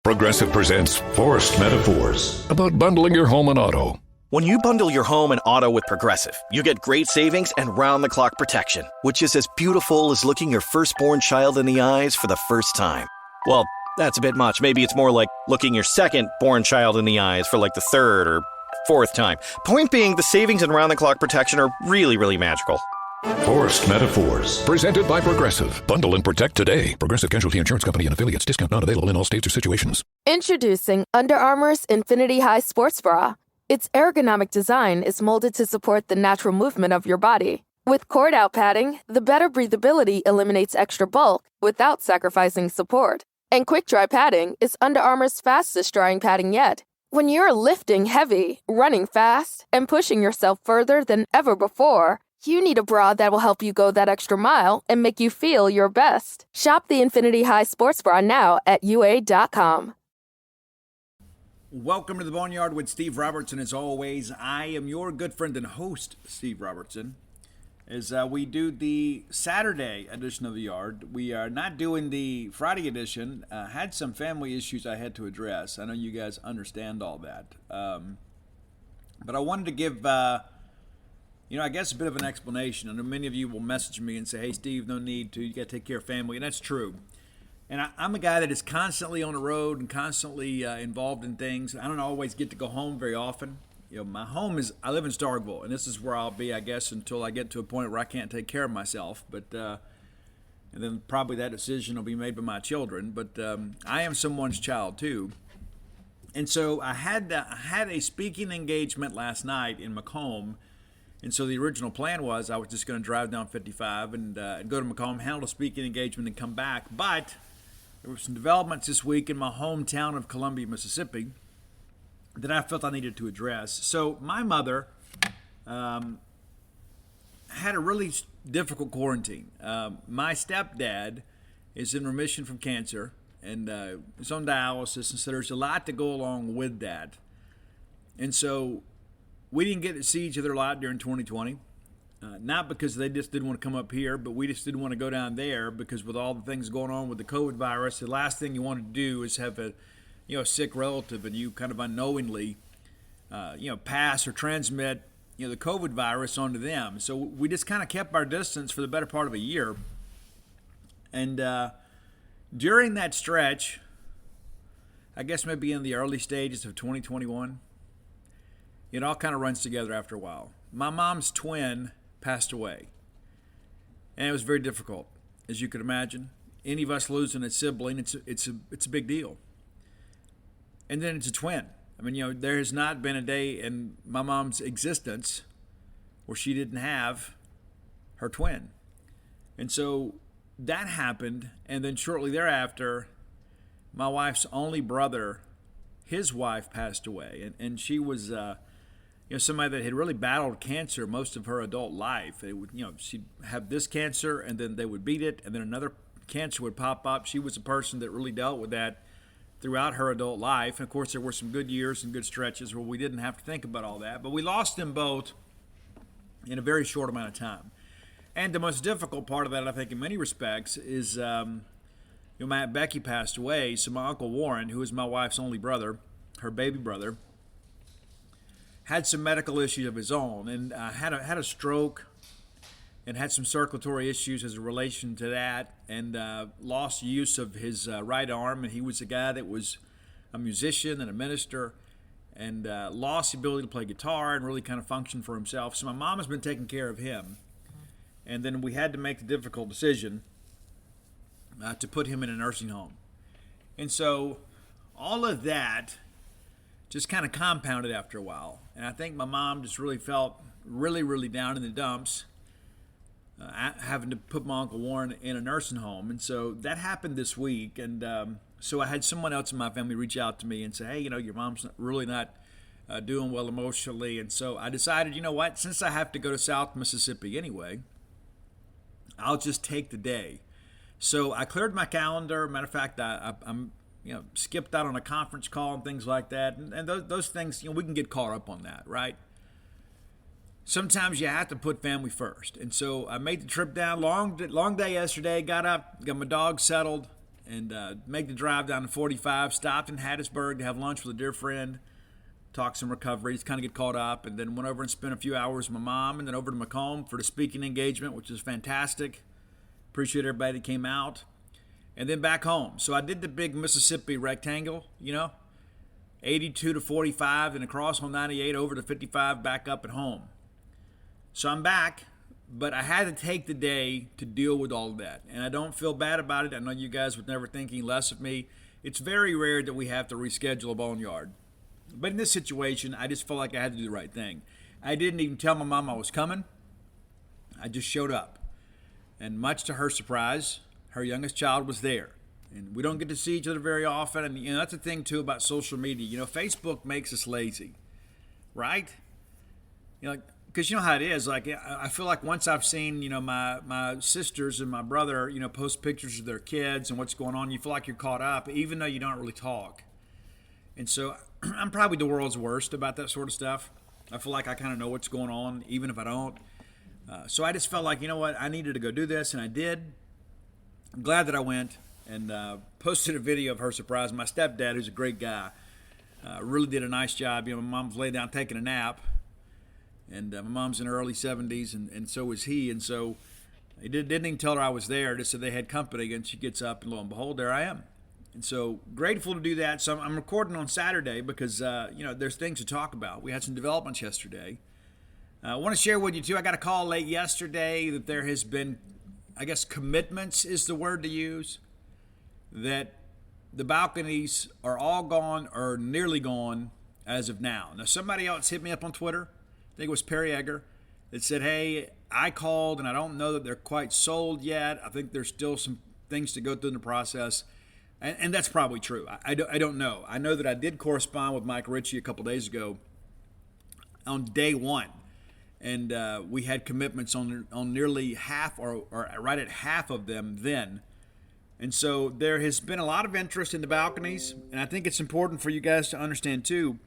Progressive presents Forced Metaphors about bundling your home and auto. When you bundle your home and auto with Progressive, you get great savings and round-the-clock protection, which is as beautiful as looking your firstborn child in the eyes for the first time. Well, that's a bit much. Maybe it's more like looking your second-born child in the eyes for like the third or fourth time. Point being, the savings and round-the-clock protection are really, really magical. Forced Metaphors, presented by Progressive. Bundle and protect today. Progressive Casualty Insurance Company and Affiliates. Discount not available in all states or situations. Introducing Under Armour's Infinity High Sports Bra. Its ergonomic design is molded to support the natural movement of your body. With cord-out padding, the better breathability eliminates extra bulk without sacrificing support. And quick-dry padding is Under Armour's fastest-drying padding yet. When you're lifting heavy, running fast, and pushing yourself further than ever before, you need a bra that will help you go that extra mile and make you feel your best. Shop the Infinity High Sports Bra now at UA.com. Welcome to the Boneyard with Steve Robertson. As always, I am your good friend and host, Steve Robertson. As we do the Saturday edition of the Yard, we are not doing the Friday edition. Had some family issues I had to address. I know you guys understand all that. But I wanted to give... I guess a bit of an explanation. I know many of you will message me and say, hey, Steve, no need to. You got to take care of family. And that's true. And I'm a guy that is constantly on the road and constantly involved in things. I don't always get to go home very often. My home is, I live in Starkville, and this is where I'll be, I guess, until I get to a point where I can't take care of myself. But and then probably that decision will be made by my children. But I am someone's child, too. And so I had a speaking engagement last night in Macomb. And so the original plan was I was just going to drive down 55 and go to Macomb, handle a speaking engagement, and come back. But there were some developments this week in my hometown of Columbia, Mississippi, that I felt I needed to address. So my mother had a really difficult quarantine. My stepdad is in remission from cancer and is on dialysis, and so there's a lot to go along with that. And so we didn't get to see each other a lot during 2020, not because they just didn't want to come up here, but we just didn't want to go down there because with all the things going on with the COVID virus, the last thing you want to do is have a sick relative and you kind of unknowingly, pass or transmit, the COVID virus onto them. So we just kind of kept our distance for the better part of a year. And during that stretch, I guess maybe in the early stages of 2021, it all kind of runs together after a while. My mom's twin passed away, and it was very difficult, as you could imagine. Any of us losing a sibling, it's a big deal. And then it's a twin. I mean, there has not been a day in my mom's existence where she didn't have her twin. And so that happened, and then shortly thereafter, my wife's only brother, his wife passed away, and she was... somebody that had really battled cancer most of her adult life. It would, she'd have this cancer, and then they would beat it, and then another cancer would pop up. She was a person that really dealt with that throughout her adult life. And of course, there were some good years and good stretches where we didn't have to think about all that. But we lost them both in a very short amount of time. And the most difficult part of that, I think, in many respects, is my Aunt Becky passed away. So my Uncle Warren, who is my wife's only brother, her baby brother, had some medical issues of his own and had a stroke and had some circulatory issues as a relation to that and lost use of his right arm. And he was a guy that was a musician and a minister and lost the ability to play guitar and really kind of function for himself. So my mom has been taking care of him. And then we had to make the difficult decision to put him in a nursing home. And so all of that just kind of compounded after a while. And I think my mom just really felt really, really down in the dumps having to put my Uncle Warren in a nursing home. And so that happened this week. And so I had someone else in my family reach out to me and say, hey, your mom's really not doing well emotionally. And so I decided, since I have to go to South Mississippi anyway, I'll just take the day. So I cleared my calendar. Matter of fact, I'm skipped out on a conference call and things like that. And those things, we can get caught up on that, right? Sometimes you have to put family first. And so I made the trip down, long day yesterday, got up, got my dog settled, and make the drive down to 45. Stopped in Hattiesburg to have lunch with a dear friend, talk some recoveries, kind of get caught up, and then went over and spent a few hours with my mom, and then over to Macomb for the speaking engagement, which was fantastic. Appreciate everybody that came out. And then back home. So I did the big Mississippi rectangle, 82 to 45, and across on 98 over to 55, back up at home. So I'm back, but I had to take the day to deal with all of that. And I don't feel bad about it. I know you guys would never think any less of me. It's very rare that we have to reschedule a Boneyard. But in this situation, I just felt like I had to do the right thing. I didn't even tell my mom I was coming. I just showed up. And much to her surprise, her youngest child was there. And we don't get to see each other very often. And that's the thing, too, about social media. Facebook makes us lazy, right? Because you know how it is. I feel like once I've seen, my sisters and my brother, post pictures of their kids and what's going on, you feel like you're caught up, even though you don't really talk. And so I'm probably the world's worst about that sort of stuff. I feel like I kind of know what's going on, even if I don't. So I just felt like, I needed to go do this, and I did. I'm glad that I went and posted a video of her surprise. My stepdad, who's a great guy, really did a nice job. My mom was laying down taking a nap. And my mom's in her early 70s, and so is he. And so he didn't even tell her I was there. Just said they had company, and she gets up, and lo and behold, there I am. And so grateful to do that. So I'm recording on Saturday because, there's things to talk about. We had some developments yesterday. I want to share with you, too. I got a call late yesterday that there has been, I guess commitments is the word to use, that the balconies are all gone or nearly gone as of now. Now, somebody else hit me up on Twitter. I think it was Perry Egger, that said, hey, I called and I don't know that they're quite sold yet. I think there's still some things to go through in the process. And that's probably true. I don't know. I know that I did correspond with Mike Ritchie a couple days ago on day one. And we had commitments on nearly half or right at half of them then. And so there has been a lot of interest in the balconies. And I think it's important for you guys to understand, too,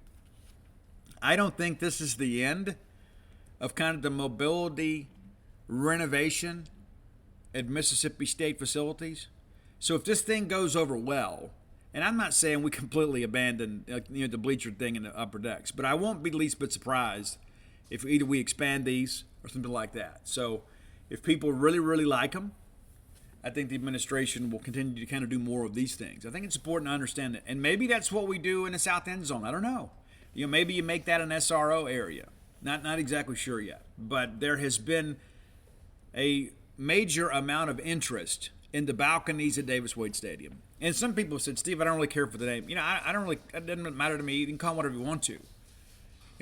I don't think this is the end of kind of the mobility renovation at Mississippi State facilities. So if this thing goes over well, and I'm not saying we completely abandon the bleacher thing in the upper decks, but I won't be the least bit surprised if either we expand these or something like that. So if people really, really like them, I think the administration will continue to kind of do more of these things. I think it's important to understand that. And maybe that's what we do in the South End Zone. I don't know. Maybe you make that an SRO area. Not exactly sure yet. But there has been a major amount of interest in the balconies at Davis Wade Stadium. And some people said, Steve, I don't really care for the name. I don't really, it doesn't matter to me. You can call it whatever you want to.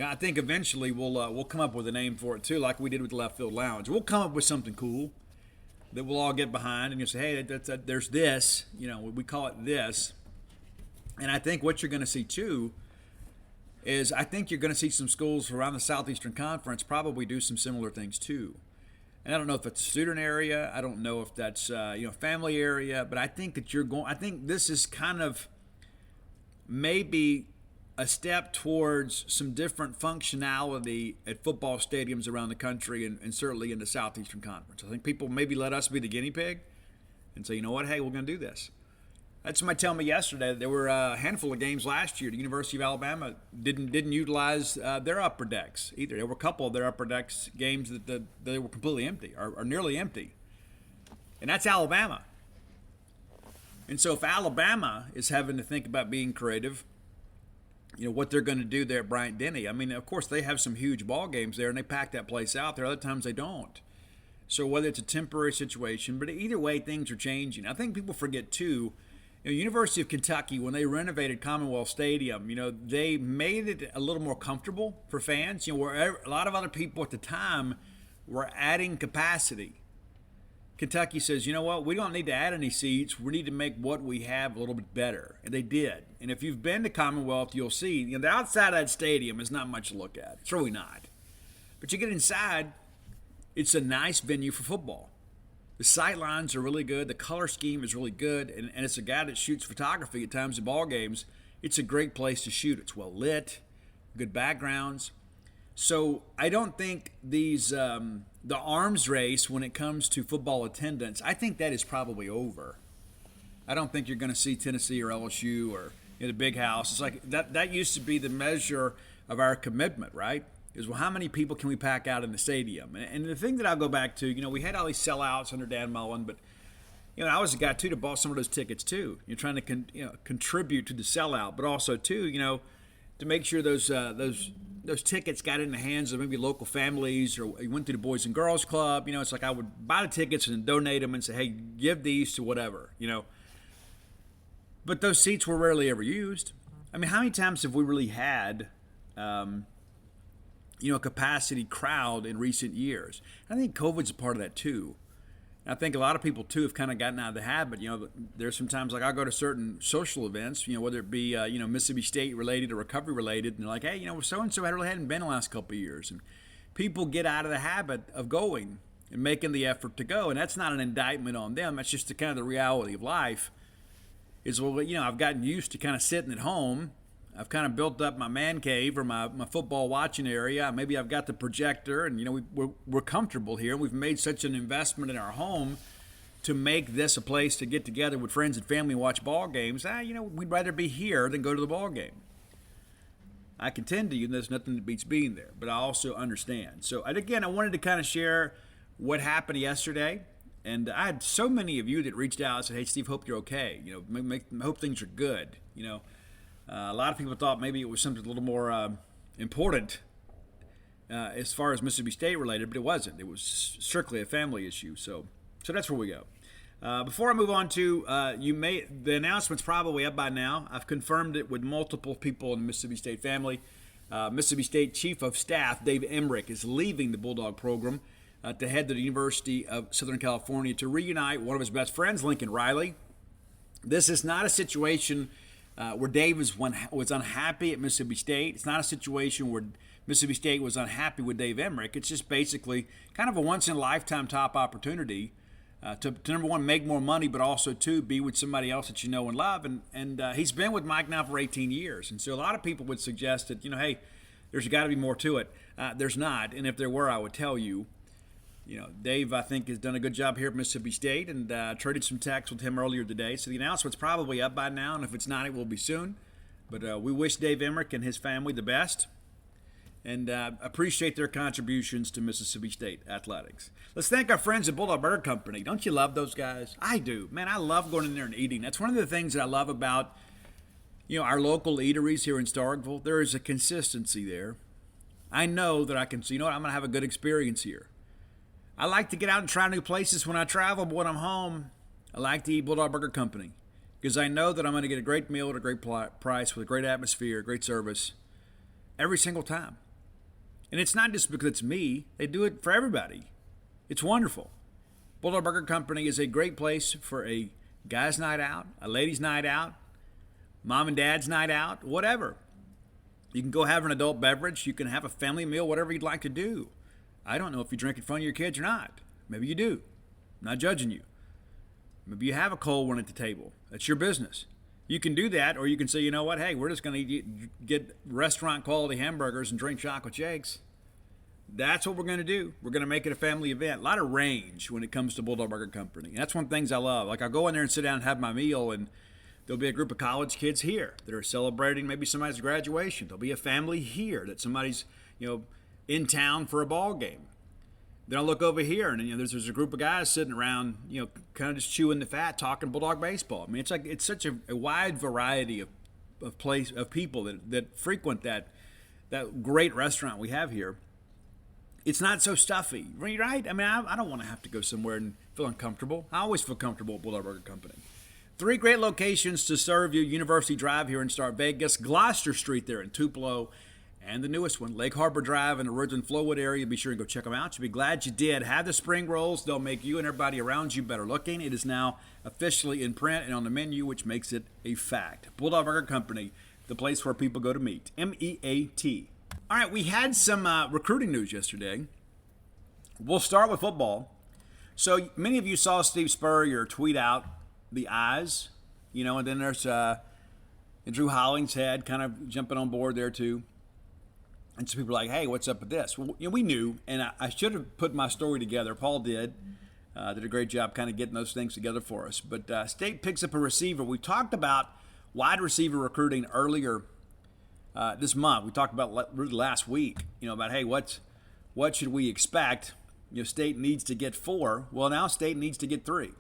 I think eventually we'll come up with a name for it too, like we did with the Left Field Lounge. We'll come up with something cool that we'll all get behind, and you'll say, hey, there's this. We call it this. And I think what you're going to see too is I think you're going to see some schools around the Southeastern Conference probably do some similar things too. And I don't know if it's a student area. I don't know if that's family area. But I think that I think this is kind of maybe a step towards some different functionality at football stadiums around the country and certainly in the Southeastern Conference. I think people maybe let us be the guinea pig and say, you know what, hey, we're going to do this. Had somebody tell me yesterday that there were a handful of games last year. The University of Alabama didn't utilize their upper decks either. There were a couple of their upper decks games that they were completely empty or nearly empty. And that's Alabama. And so if Alabama is having to think about being creative, what they're going to do there at Bryant-Denny. I mean, of course, they have some huge ball games there, and they pack that place out there. Other times they don't. So whether it's a temporary situation, but either way, things are changing. I think people forget, too, University of Kentucky, when they renovated Commonwealth Stadium, they made it a little more comfortable for fans. Where a lot of other people at the time were adding capacity. Kentucky says, you know what, we don't need to add any seats. We need to make what we have a little bit better. And they did. And if you've been to Commonwealth, you'll see, the outside of that stadium is not much to look at. It's really not. But you get inside, it's a nice venue for football. The sight lines are really good. The color scheme is really good. And it's a guy that shoots photography at times in ball games. It's a great place to shoot. It's well lit, good backgrounds. So I don't think these the arms race when it comes to football attendance, I think that is probably over. I don't think you're going to see Tennessee or LSU or in a big house. It's like that used to be the measure of our commitment, right? Is, well, how many people can we pack out in the stadium? And the thing that I'll go back to, we had all these sellouts under Dan Mullen, but I was a guy too that bought some of those tickets too. You're trying to contribute to the sellout, but also too, to make sure those tickets got in the hands of maybe local families, or you went to the Boys and Girls Club. It's like I would buy the tickets and donate them and say, hey, give these to whatever. But those seats were rarely ever used. I mean, how many times have we really had, a capacity crowd in recent years? I think COVID's a part of that too. I think a lot of people too have kind of gotten out of the habit. There's sometimes like I go to certain social events, whether it be Mississippi State related or recovery related, and they're like, hey, so and so really hadn't been the last couple of years, and people get out of the habit of going and making the effort to go, and that's not an indictment on them. That's just the kind of the reality of life. Is, well, I've gotten used to kind of sitting at home. I've kind of built up my man cave or my football watching area. Maybe I've got the projector, and we're comfortable here. We've made such an investment in our home to make this a place to get together with friends and family and watch ball games. We'd rather be here than go to the ball game. I contend to you there's nothing that beats being there, but I also understand. So, and again, I wanted to kind of share what happened yesterday. And I had so many of you that reached out and said, hey, Steve, hope you're okay. Hope things are good. A lot of people thought maybe it was something a little more important as far as Mississippi State related, but it wasn't. It was strictly a family issue. So that's where we go. Before I move on to, the announcement's probably up by now. I've confirmed it with multiple people in the Mississippi State family. Mississippi State Chief of Staff Dave Emmerich is leaving the Bulldog program to head to the University of Southern California to reunite one of his best friends, Lincoln Riley. This is not a situation where Dave was unhappy at Mississippi State. It's not a situation where Mississippi State was unhappy with Dave Emmerich. It's just basically kind of a once-in-a-lifetime top opportunity to number one, make more money, but also, two, be with somebody else that you know and love. And he's been with Mike now for 18 years. And so a lot of people would suggest that, hey, there's got to be more to it. There's not. And if there were, I would tell you. Dave, I think, has done a good job here at Mississippi State, and traded some texts with him earlier today. So the announcement's probably up by now, and if it's not, it will be soon. But we wish Dave Emmerich and his family the best, and appreciate their contributions to Mississippi State athletics. Let's thank our friends at Bulldog Burger Company. Don't you love those guys? I do. Man, I love going in there and eating. That's one of the things that I love about, our local eateries here in Starkville. There is a consistency there. I know that I can see, I'm going to have a good experience here. I like to get out and try new places when I travel, but when I'm home, I like to eat Bulldog Burger Company because I know that I'm going to get a great meal at a great price with a great atmosphere, great service every single time. And it's not just because it's me. They do it for everybody. It's wonderful. Bulldog Burger Company is a great place for a guy's night out, a lady's night out, mom and dad's night out, whatever. You can go have an adult beverage. You can have a family meal, whatever you'd like to do. I don't know if you drink in front of your kids or not. Maybe you do. I'm not judging you. Maybe you have a cold one at the table. That's your business. You can do that, or you can say, you know what, hey, we're just going to get restaurant-quality hamburgers and drink chocolate shakes. That's what we're going to do. We're going to make it a family event. A lot of range when it comes to Bulldog Burger Company. And that's one of the things I love. Like, I'll go in there and sit down and have my meal, and there'll be a group of college kids here that are celebrating maybe somebody's graduation. There'll be a family here that somebody's, in town for a ball game. Then I'll look over here, and there's a group of guys sitting around, kind of just chewing the fat, talking Bulldog baseball. I mean, it's such a wide variety of people that frequent that great restaurant we have here. It's not so stuffy, right? I mean, I don't want to have to go somewhere and feel uncomfortable. I always feel comfortable at Bulldog Burger Company. 3 great locations to serve you: University Drive here in Star Vegas, Gloucester Street there in Tupelo, and the newest one, Lake Harbor Drive in the Ridgeland Flowwood area. Be sure and go check them out. You'll be glad you did. Have the spring rolls. They'll make you and everybody around you better looking. It is now officially in print and on the menu, which makes it a fact. Bulldog Burger Company, the place where people go to meet. MEAT. All right, we had some recruiting news yesterday. We'll start with football. So many of you saw Steve Spurrier tweet out the eyes, and then there's Drew Hollingshead kind of jumping on board there too. And so people are like, hey, what's up with this? Well, we knew, and I should have put my story together. Paul did. Did a great job kind of getting those things together for us. But State picks up a receiver. We talked about wide receiver recruiting earlier this month. We talked about really last week, about, hey, what should we expect? State needs to get 4. Well, now State needs to get 3.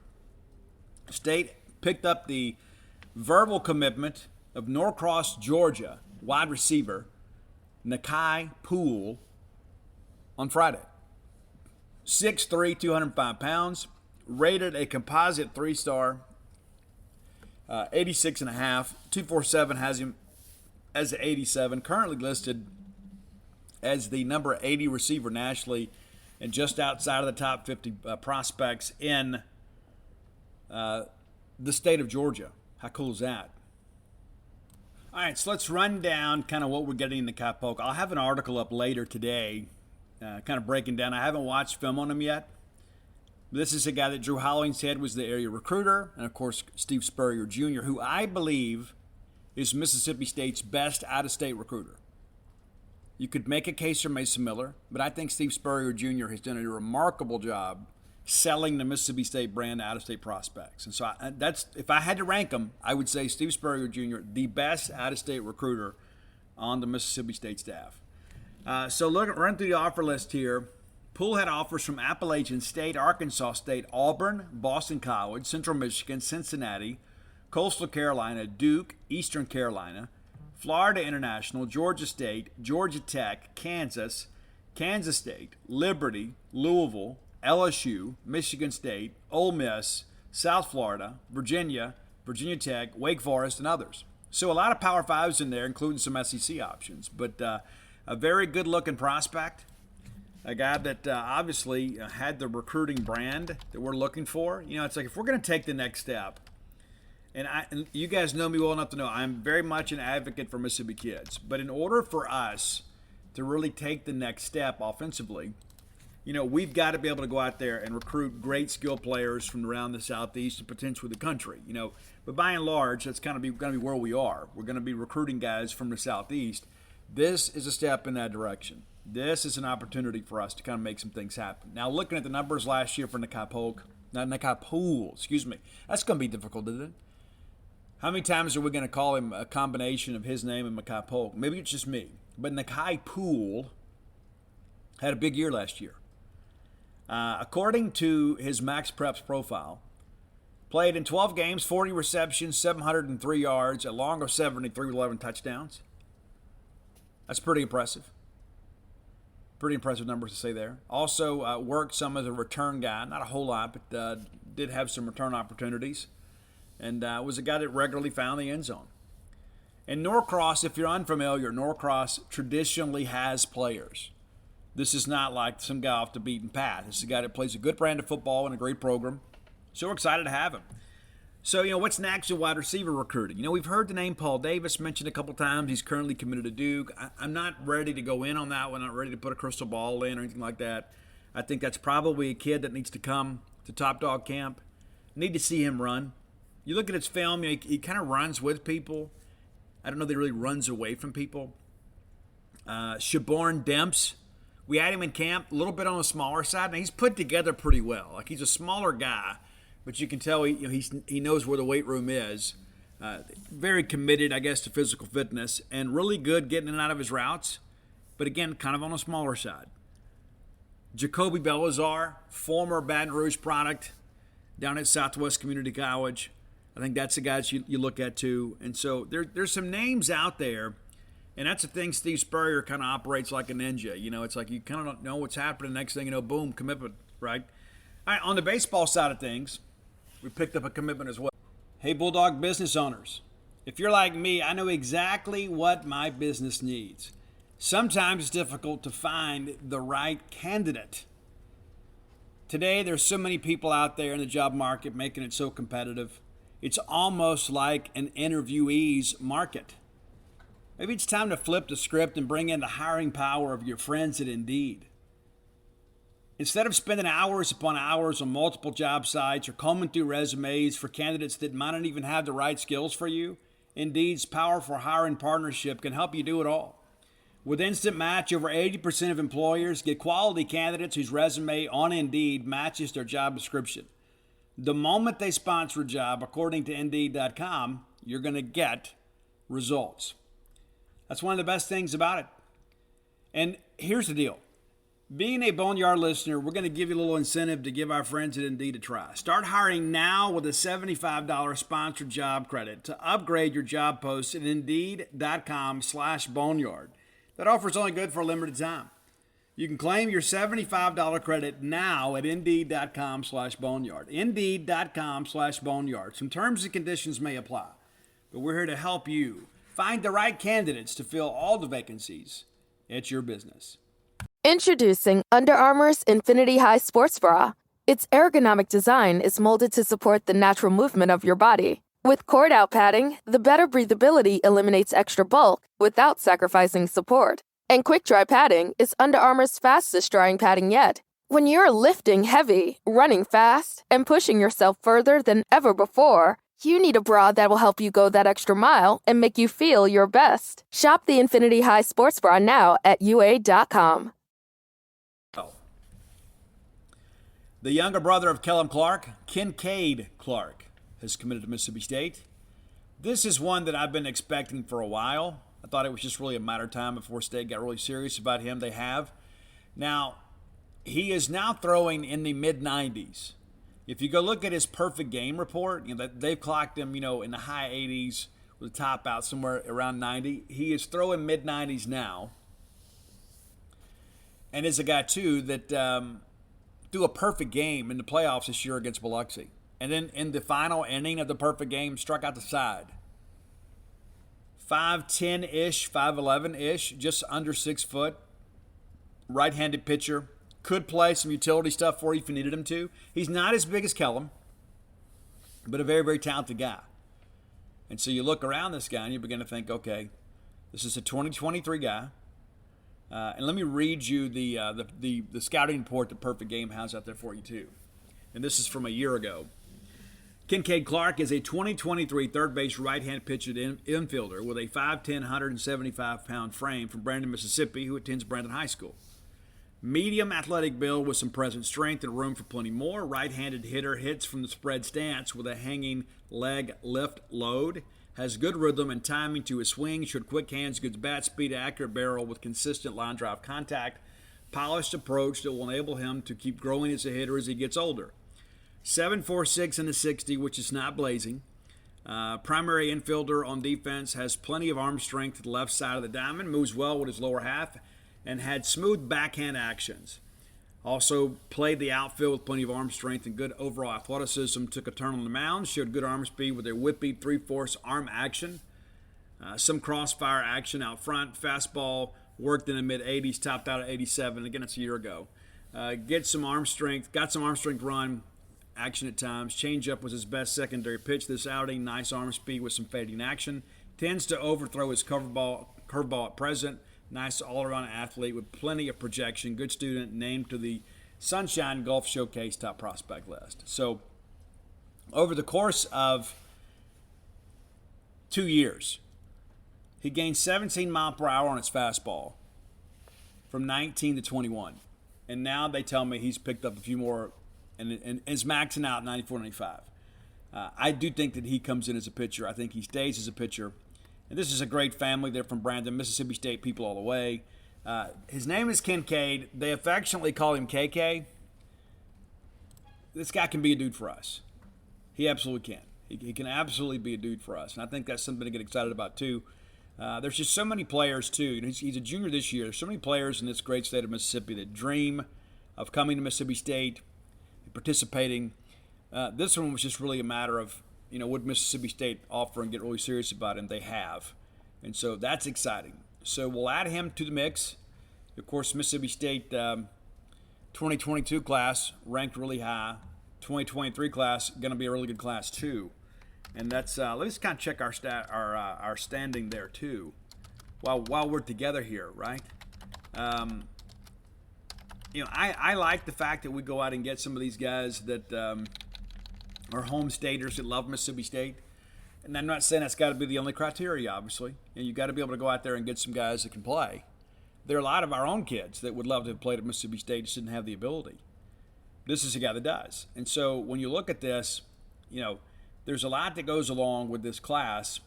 State picked up the verbal commitment of Norcross, Georgia, wide receiver Nakai Poole on Friday. 6'3", 205 pounds, rated a composite 3-star, 86.5. 247 has him as an 87, currently listed as the number 80 receiver nationally and just outside of the top 50 prospects in the state of Georgia. How cool is that? All right, so let's run down kind of what we're getting in the Capoke. I'll have an article up later today kind of breaking down. I haven't watched film on him yet. This is a guy that Drew Holloway said was the area recruiter, and of course Steve Spurrier Jr., who I believe is Mississippi State's best out-of-state recruiter. You could make a case for Mason Miller, but I think Steve Spurrier Jr. has done a remarkable job selling the Mississippi State brand to out-of-state prospects. And so that's, if I had to rank them, I would say Steve Spurrier Jr., the best out-of-state recruiter on the Mississippi State staff. So run through the offer list here. Poole had offers from Appalachian State, Arkansas State, Auburn, Boston College, Central Michigan, Cincinnati, Coastal Carolina, Duke, Eastern Carolina, Florida International, Georgia State, Georgia Tech, Kansas, Kansas State, Liberty, Louisville, LSU, Michigan State, Ole Miss, South Florida, Virginia, Virginia Tech, Wake Forest, and others. So a lot of Power Fives in there, including some SEC options. But a very good-looking prospect, a guy that obviously had the recruiting brand that we're looking for. It's like if we're going to take the next step, and you guys know me well enough to know I'm very much an advocate for Mississippi kids. But in order for us to really take the next step offensively, we've got to be able to go out there and recruit great skill players from around the Southeast and potentially the country. But by and large, that's kind of going to be where we are. We're going to be recruiting guys from the Southeast. This is a step in that direction. This is an opportunity for us to kind of make some things happen. Now, looking at the numbers last year for Nakai Poole, that's going to be difficult, isn't it? How many times are we going to call him a combination of his name and Nakai Polk? Maybe it's just me. But Nakai Poole had a big year last year. According to his Max Preps profile, played in 12 games, 40 receptions, 703 yards, a long of 73 with 11 touchdowns. That's pretty impressive. Pretty impressive numbers to say there. Also worked some as a return guy. Not a whole lot, but did have some return opportunities. And was a guy that regularly found the end zone. And Norcross, if you're unfamiliar, Norcross traditionally has players. This is not like some guy off the beaten path. This is a guy that plays a good brand of football and a great program. So we're excited to have him. So, what's next in wide receiver recruiting? We've heard the name Paul Davis mentioned a couple times. He's currently committed to Duke. I'm not ready to go in on that one. I'm not ready to put a crystal ball in or anything like that. I think that's probably a kid that needs to come to Top Dog Camp. Need to see him run. You look at his film, he kind of runs with people. I don't know that he really runs away from people. Shaborn Demps, we had him in camp, a little bit on the smaller side. Now, he's put together pretty well. Like, he's a smaller guy, but you can tell he knows where the weight room is. Very committed, I guess, to physical fitness, and really good getting in and out of his routes. But again, kind of on the smaller side. Jacoby Belazar, former Baton Rouge product down at Southwest Community College. I think that's the guys you look at too. And so there's some names out there, and that's the thing. Steve Spurrier kind of operates like a ninja. It's like you kind of don't know what's happening. Next thing you know, boom, commitment, right? All right, on the baseball side of things, we picked up a commitment as well. Hey, Bulldog business owners, if you're like me, I know exactly what my business needs. Sometimes it's difficult to find the right candidate. Today, there's so many people out there in the job market making it so competitive. It's almost like an interviewee's market. Maybe it's time to flip the script and bring in the hiring power of your friends at Indeed. Instead of spending hours upon hours on multiple job sites or combing through resumes for candidates that might not even have the right skills for you, Indeed's powerful hiring partnership can help you do it all. With Instant Match, over 80% of employers get quality candidates whose resume on Indeed matches their job description. The moment they sponsor a job, according to Indeed.com, you're going to get results. That's one of the best things about it. And here's the deal. Being a Boneyard listener, we're going to give you a little incentive to give our friends at Indeed a try. Start hiring now with a $75 sponsored job credit to upgrade your job post at Indeed.com/Boneyard. That offer is only good for a limited time. You can claim your $75 credit now at Indeed.com/Boneyard. Indeed.com/Boneyard. Some terms and conditions may apply, but we're here to help you find the right candidates to fill all the vacancies at your business. Introducing Under Armour's Infinity High Sports Bra. Its ergonomic design is molded to support the natural movement of your body. With cord-out padding, the better breathability eliminates extra bulk without sacrificing support. And quick-dry padding is Under Armour's fastest-drying padding yet. When you're lifting heavy, running fast, and pushing yourself further than ever before, you need a bra that will help you go that extra mile and make you feel your best. Shop the Infinity High Sports Bra now at UA.com. The younger brother of Kellum Clark, Kincaid Clark, has committed to Mississippi State. This is one that I've been expecting for a while. I thought it was just really a matter of time before State got really serious about him. They have. Now, he is now throwing in the mid-90s. If you go look at his perfect game report, they've clocked him, in the high 80s with a top out somewhere around 90. He is throwing mid-90s now. And is a guy, too, that threw a perfect game in the playoffs this year against Biloxi. And then in the final inning of the perfect game, struck out the side. 5'10-ish, 5'11-ish, just under 6 foot. Right-handed pitcher. Could play some utility stuff for you if you needed him to. He's not as big as Kellum, but a very, very talented guy. And so you look around this guy and you begin to think, okay, this is a 2023 guy. And let me read you the scouting report that Perfect Game has out there for you, too. And this is from a year ago. Kincaid Clark is a 2023 third base right-hand pitcher infielder with a 5'10", 175-pound frame from Brandon, Mississippi, who attends Brandon High School. Medium athletic build with some present strength and room for plenty more. Right-handed hitter, hits from the spread stance with a hanging leg lift load. Has good rhythm and timing to his swing. Showed quick hands, good bat speed, accurate barrel with consistent line drive contact. Polished approach that will enable him to keep growing as a hitter as he gets older. 7'4", in the 60, which is not blazing. Primary infielder on defense, has plenty of arm strength to the left side of the diamond, moves well with his lower half, and had smooth backhand actions. Also played the outfield with plenty of arm strength and good overall athleticism. Took a turn on the mound, showed good arm speed with a whippy 3/4 arm action. Some crossfire action out front. Fastball worked in the mid-80s, topped out at 87. Again, it's a year ago. Got some arm strength run action at times. Changeup was his best secondary pitch this outing. Nice arm speed with some fading action. Tends to overthrow his curveball at present. Nice all-around athlete with plenty of projection. Good student, named to the Sunshine Golf Showcase top prospect list. So, over the course of 2 years, he gained 17 mile per hour on his fastball from 19 to 21. And now they tell me he's picked up a few more and is maxing out 94, 95. I do think that he comes in as a pitcher. I think he stays as a pitcher. And this is a great family. They're from Brandon, Mississippi State people all the way. His name is Kincaid. They affectionately call him KK. This guy can be a dude for us. He absolutely can. He can absolutely be a dude for us. And I think that's something to get excited about, too. There's just so many players, too. He's a junior this year. There's so many players in this great state of Mississippi that dream of coming to Mississippi State and participating. This one was just really a matter of, would Mississippi State offer and get really serious about it? And they have. And so that's exciting. So we'll add him to the mix. Of course, Mississippi State 2022 class ranked really high. 2023 class going to be a really good class too. And that's let's kind of check our standing there too, while we're together here, right? I like the fact that we go out and get some of these guys that are home staters that love Mississippi State. And I'm not saying that's got to be the only criteria, obviously. And you've got to be able to go out there and get some guys that can play. there are a lot of our own kids that would love to have played at Mississippi State, just didn't have the ability. This is a guy that does. And so when you look at this, there's a lot that goes along with this class.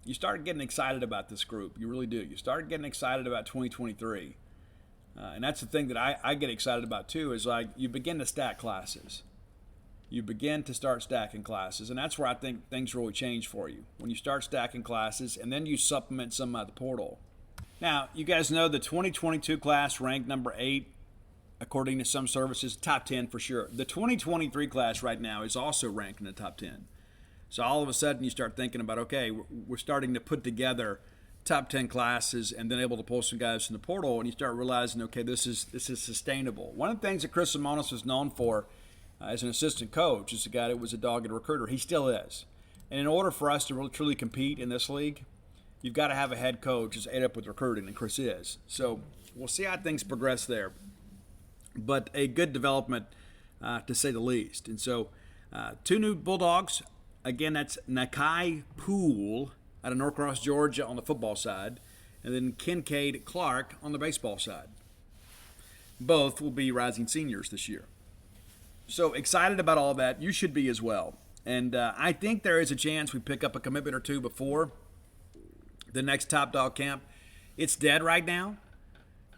You start getting excited about this group. You really do. You start getting excited about 2023. And that's the thing that I get excited about too, is like you begin to stack classes. You begin to start stacking classes. And that's where I think things really change for you. When you start stacking classes and then you supplement some out of the portal. Now, you guys know the 2022 class ranked number 8, according to some services, top 10 for sure. The 2023 class right now is also ranked in the top 10. So all of a sudden you start thinking about, okay, we're starting to put together top 10 classes and then able to pull some guys from the portal, and you start realizing, okay, this is sustainable. One of the things that Chris Simonis was known for as an assistant coach is a guy that was a dogged recruiter. He still is. And in order for us to really truly compete in this league, you've got to have a head coach who's ate up with recruiting, and Chris is. So we'll see how things progress there. But a good development, to say the least. And so 2 new Bulldogs. Again, that's Nakai Poole out of Norcross, Georgia on the football side, and then Kincaid Clark on the baseball side. Both will be rising seniors this year. So excited about all that. You should be as well. And I think there is a chance we pick up a commitment or two before the next Top Dog camp. It's dead right now.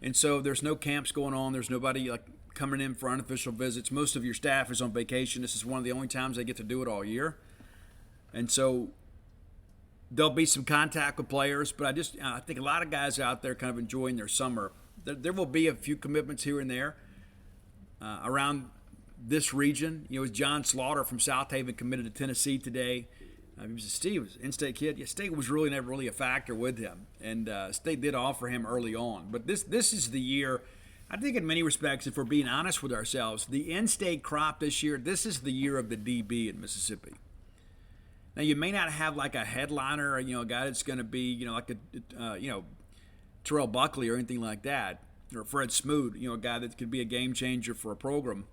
And so there's no camps going on. There's nobody coming in for unofficial visits. Most of your staff is on vacation. This is one of the only times they get to do it all year. And so there'll be some contact with players, but I think a lot of guys out there kind of enjoying their summer. There will be a few commitments here and there around this region. As John Slaughter from South Haven committed to Tennessee today. He was an in-state kid. Yeah, State was really never really a factor with him, and State did offer him early on. But this is the year, I think in many respects, if we're being honest with ourselves, the in-state crop this year, this is the year of the DB in Mississippi. Now, you may not have like a headliner, a guy that's going to be, like a, Terrell Buckley or anything like that, or Fred Smoot, a guy that could be a game changer for a program.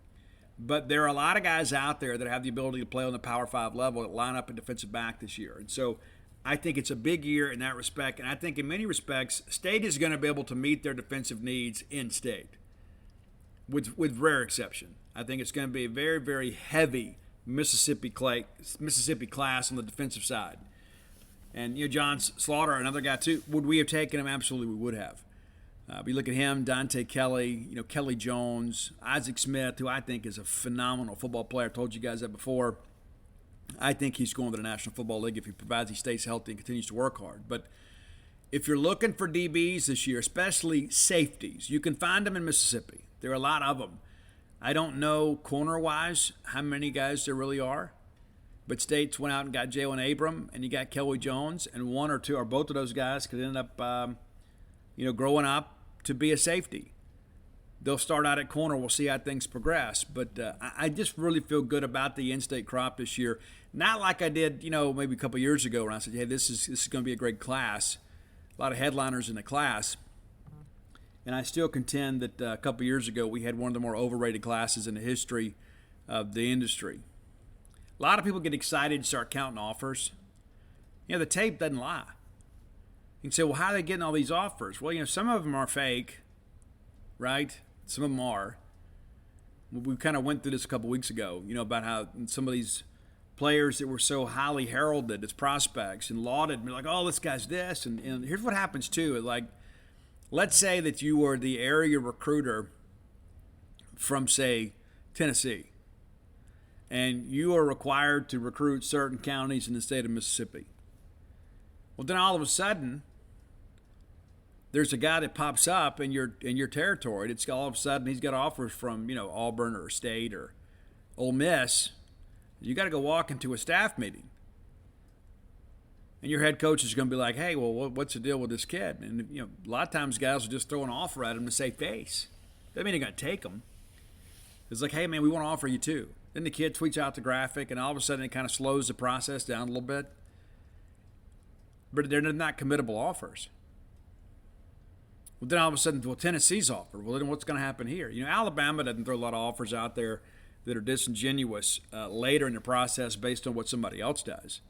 But there are a lot of guys out there that have the ability to play on the Power 5 level that line up at defensive back this year. And so I think it's a big year in that respect. And I think in many respects, State is going to be able to meet their defensive needs in State, with rare exception. I think it's going to be a very, very heavy Mississippi class on the defensive side. And, John Slaughter, another guy too, would we have taken him? Absolutely we would have. You look at him, Dante Kelly, Kelly Jones, Isaac Smith, who I think is a phenomenal football player. I told you guys that before. I think he's going to the National Football League if he stays healthy and continues to work hard. But if you're looking for DBs this year, especially safeties, you can find them in Mississippi. There are a lot of them. I don't know corner-wise how many guys there really are, but State's went out and got Jalen Abram, and you got Kelly Jones, and one or two or both of those guys could end up, growing up to be a safety. They'll start out at corner. We'll see how things progress. But I just really feel good about the in-state crop this year. Not like I did, maybe a couple of years ago when I said, hey, this is going to be a great class. A lot of headliners in the class. And I still contend that a couple of years ago we had one of the more overrated classes in the history of the industry. A lot of people get excited and start counting offers. The tape doesn't lie. You can say, well, how are they getting all these offers? Well, some of them are fake, right? Some of them are. We kind of went through this a couple weeks ago, about how some of these players that were so highly heralded as prospects and lauded, and like, oh, this guy's this. And here's what happens, too. Let's say that you were the area recruiter from, say, Tennessee, and you are required to recruit certain counties in the state of Mississippi. Well, then all of a sudden, there's a guy that pops up in your territory. It's all of a sudden he's got offers from Auburn or State or Ole Miss. You got to go walk into a staff meeting. And your head coach is going to be like, hey, well, what's the deal with this kid? And, a lot of times guys will just throw an offer at him to save face. Doesn't mean they're going to take them. It's like, hey, man, we want to offer you too. Then the kid tweets out the graphic, and all of a sudden it kind of slows the process down a little bit. But they're not committable offers. Well, then all of a sudden, Tennessee's offer. Well, then what's going to happen here? Alabama doesn't throw a lot of offers out there that are disingenuous later in the process based on what somebody else does.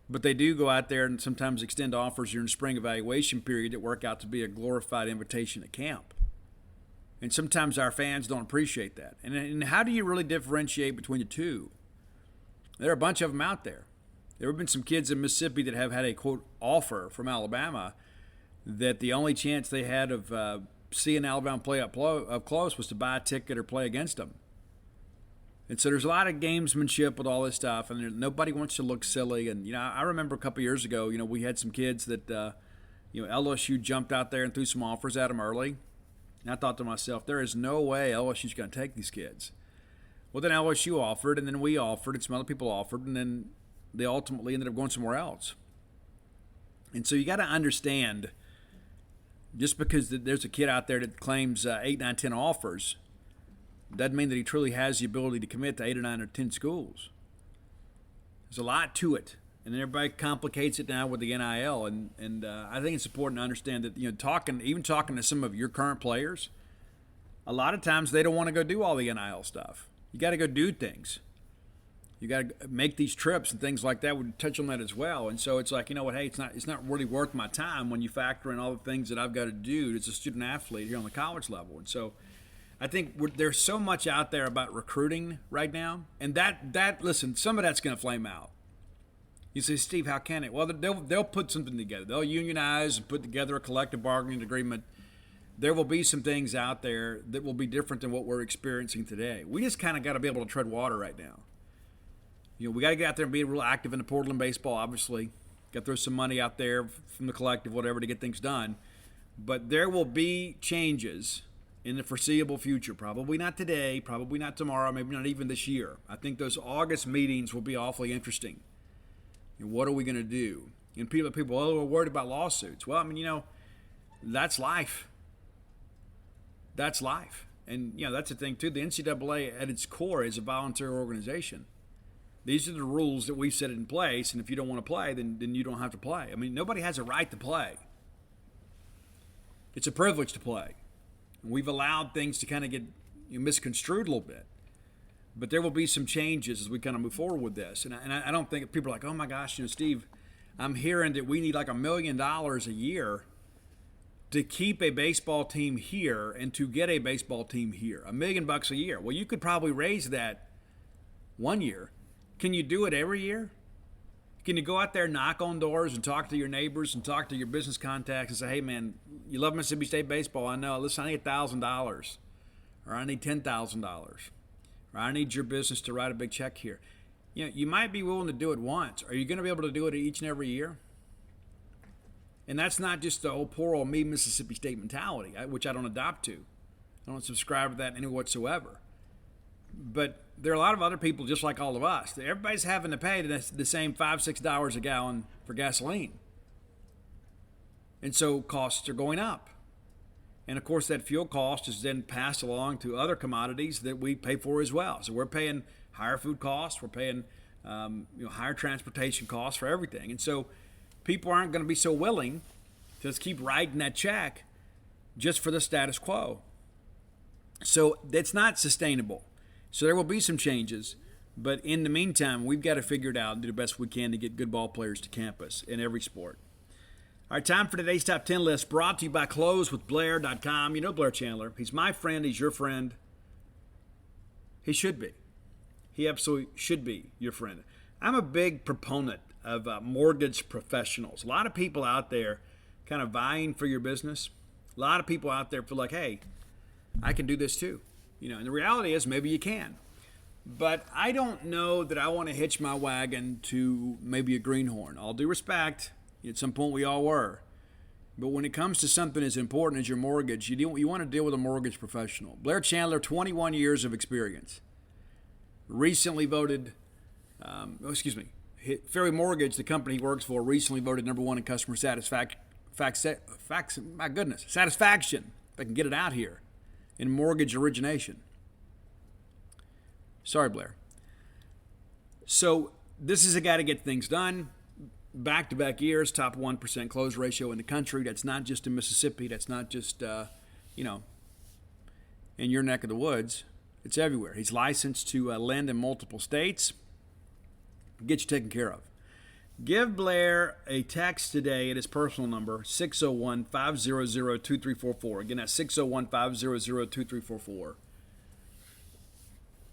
But they do go out there and sometimes extend offers during the spring evaluation period that work out to be a glorified invitation to camp. And sometimes our fans don't appreciate that. And how do you really differentiate between the two? There are a bunch of them out there. There have been some kids in Mississippi that have had a, quote, offer from Alabama that the only chance they had of seeing Alabama play up close was to buy a ticket or play against them. And so there's a lot of gamesmanship with all this stuff, and nobody wants to look silly. And, I remember a couple years ago, we had some kids that, LSU jumped out there and threw some offers at them early. And I thought to myself, there is no way LSU's going to take these kids. Well, then LSU offered, and then we offered, and some other people offered, and then they ultimately ended up going somewhere else. And so you got to understand, just because there's a kid out there that claims 8, 9, 10 offers, doesn't mean that he truly has the ability to commit to 8 or 9 or 10 schools. There's a lot to it, and everybody complicates it now with the NIL. And I think it's important to understand that talking to some of your current players, a lot of times they don't want to go do all the NIL stuff. You got to go do things. You got to make these trips and things like that. Would touch on that as well. And so it's like, hey, it's not really worth my time when you factor in all the things that I've got to do as a student athlete here on the college level. And so I think there's so much out there about recruiting right now, and that listen, some of that's going to flame out. You say, Steve, how can it? Well, they'll put something together. They'll unionize and put together a collective bargaining agreement. There will be some things out there that will be different than what we're experiencing today. We just kind of got to be able to tread water right now. We got to get out there and be real active in the Portland baseball, obviously. Got to throw some money out there from the collective, whatever, to get things done. But there will be changes in the foreseeable future. Probably not today, probably not tomorrow, maybe not even this year. I think those August meetings will be awfully interesting. What are we going to do? And people are worried about lawsuits. Well, that's life. That's life. And, that's the thing, too. The NCAA, at its core, is a volunteer organization. These are the rules that we've set in place, and if you don't want to play, then you don't have to play. Nobody has a right to play. It's a privilege to play. We've allowed things to kind of get misconstrued a little bit. But there will be some changes as we kind of move forward with this. And I don't think people are like, oh, my gosh, Steve, I'm hearing that we need like $1 million a year to keep a baseball team here and to get a baseball team here. $1 million a year. Well, you could probably raise that one year. Can you do it every year? Can you go out there, knock on doors, and talk to your neighbors and talk to your business contacts and say, hey, man, you love Mississippi State baseball. I know. Listen, I need $1,000, or I need $10,000, or I need your business to write a big check here. You might be willing to do it once. Are you going to be able to do it each and every year? And that's not just the old poor old me Mississippi State mentality, which I don't adopt to. I don't subscribe to that in any whatsoever. But there are a lot of other people just like all of us. Everybody's having to pay the same $5, $6 a gallon for gasoline. And so costs are going up. And, of course, that fuel cost is then passed along to other commodities that we pay for as well. So we're paying higher food costs. We're paying higher transportation costs for everything. And so people aren't going to be so willing to just keep writing that check just for the status quo. So it's not sustainable. So there will be some changes, but in the meantime, we've got to figure it out and do the best we can to get good ball players to campus in every sport. All right, time for today's Top 10 list, brought to you by closewithblair.com. You know Blair Chandler. He's my friend. He's your friend. He should be. He absolutely should be your friend. I'm a big proponent of mortgage professionals. A lot of people out there kind of vying for your business. A lot of people out there feel like, hey, I can do this too. And the reality is maybe you can. But I don't know that I want to hitch my wagon to maybe a greenhorn. All due respect, at some point we all were. But when it comes to something as important as your mortgage, you want to deal with a mortgage professional. Blair Chandler, 21 years of experience. Recently voted, Ferry Mortgage, the company he works for, recently voted number 1 in customer satisfaction. My goodness, satisfaction, if I can get it out here, in mortgage origination. Sorry, Blair. So this is a guy to get things done. Back-to-back years, top 1% close ratio in the country. That's not just in Mississippi. That's not just, in your neck of the woods. It's everywhere. He's licensed to lend in multiple states. Get you taken care of. Give Blair a text today at his personal number, 601-500-2344. Again, that's 601-500-2344. Or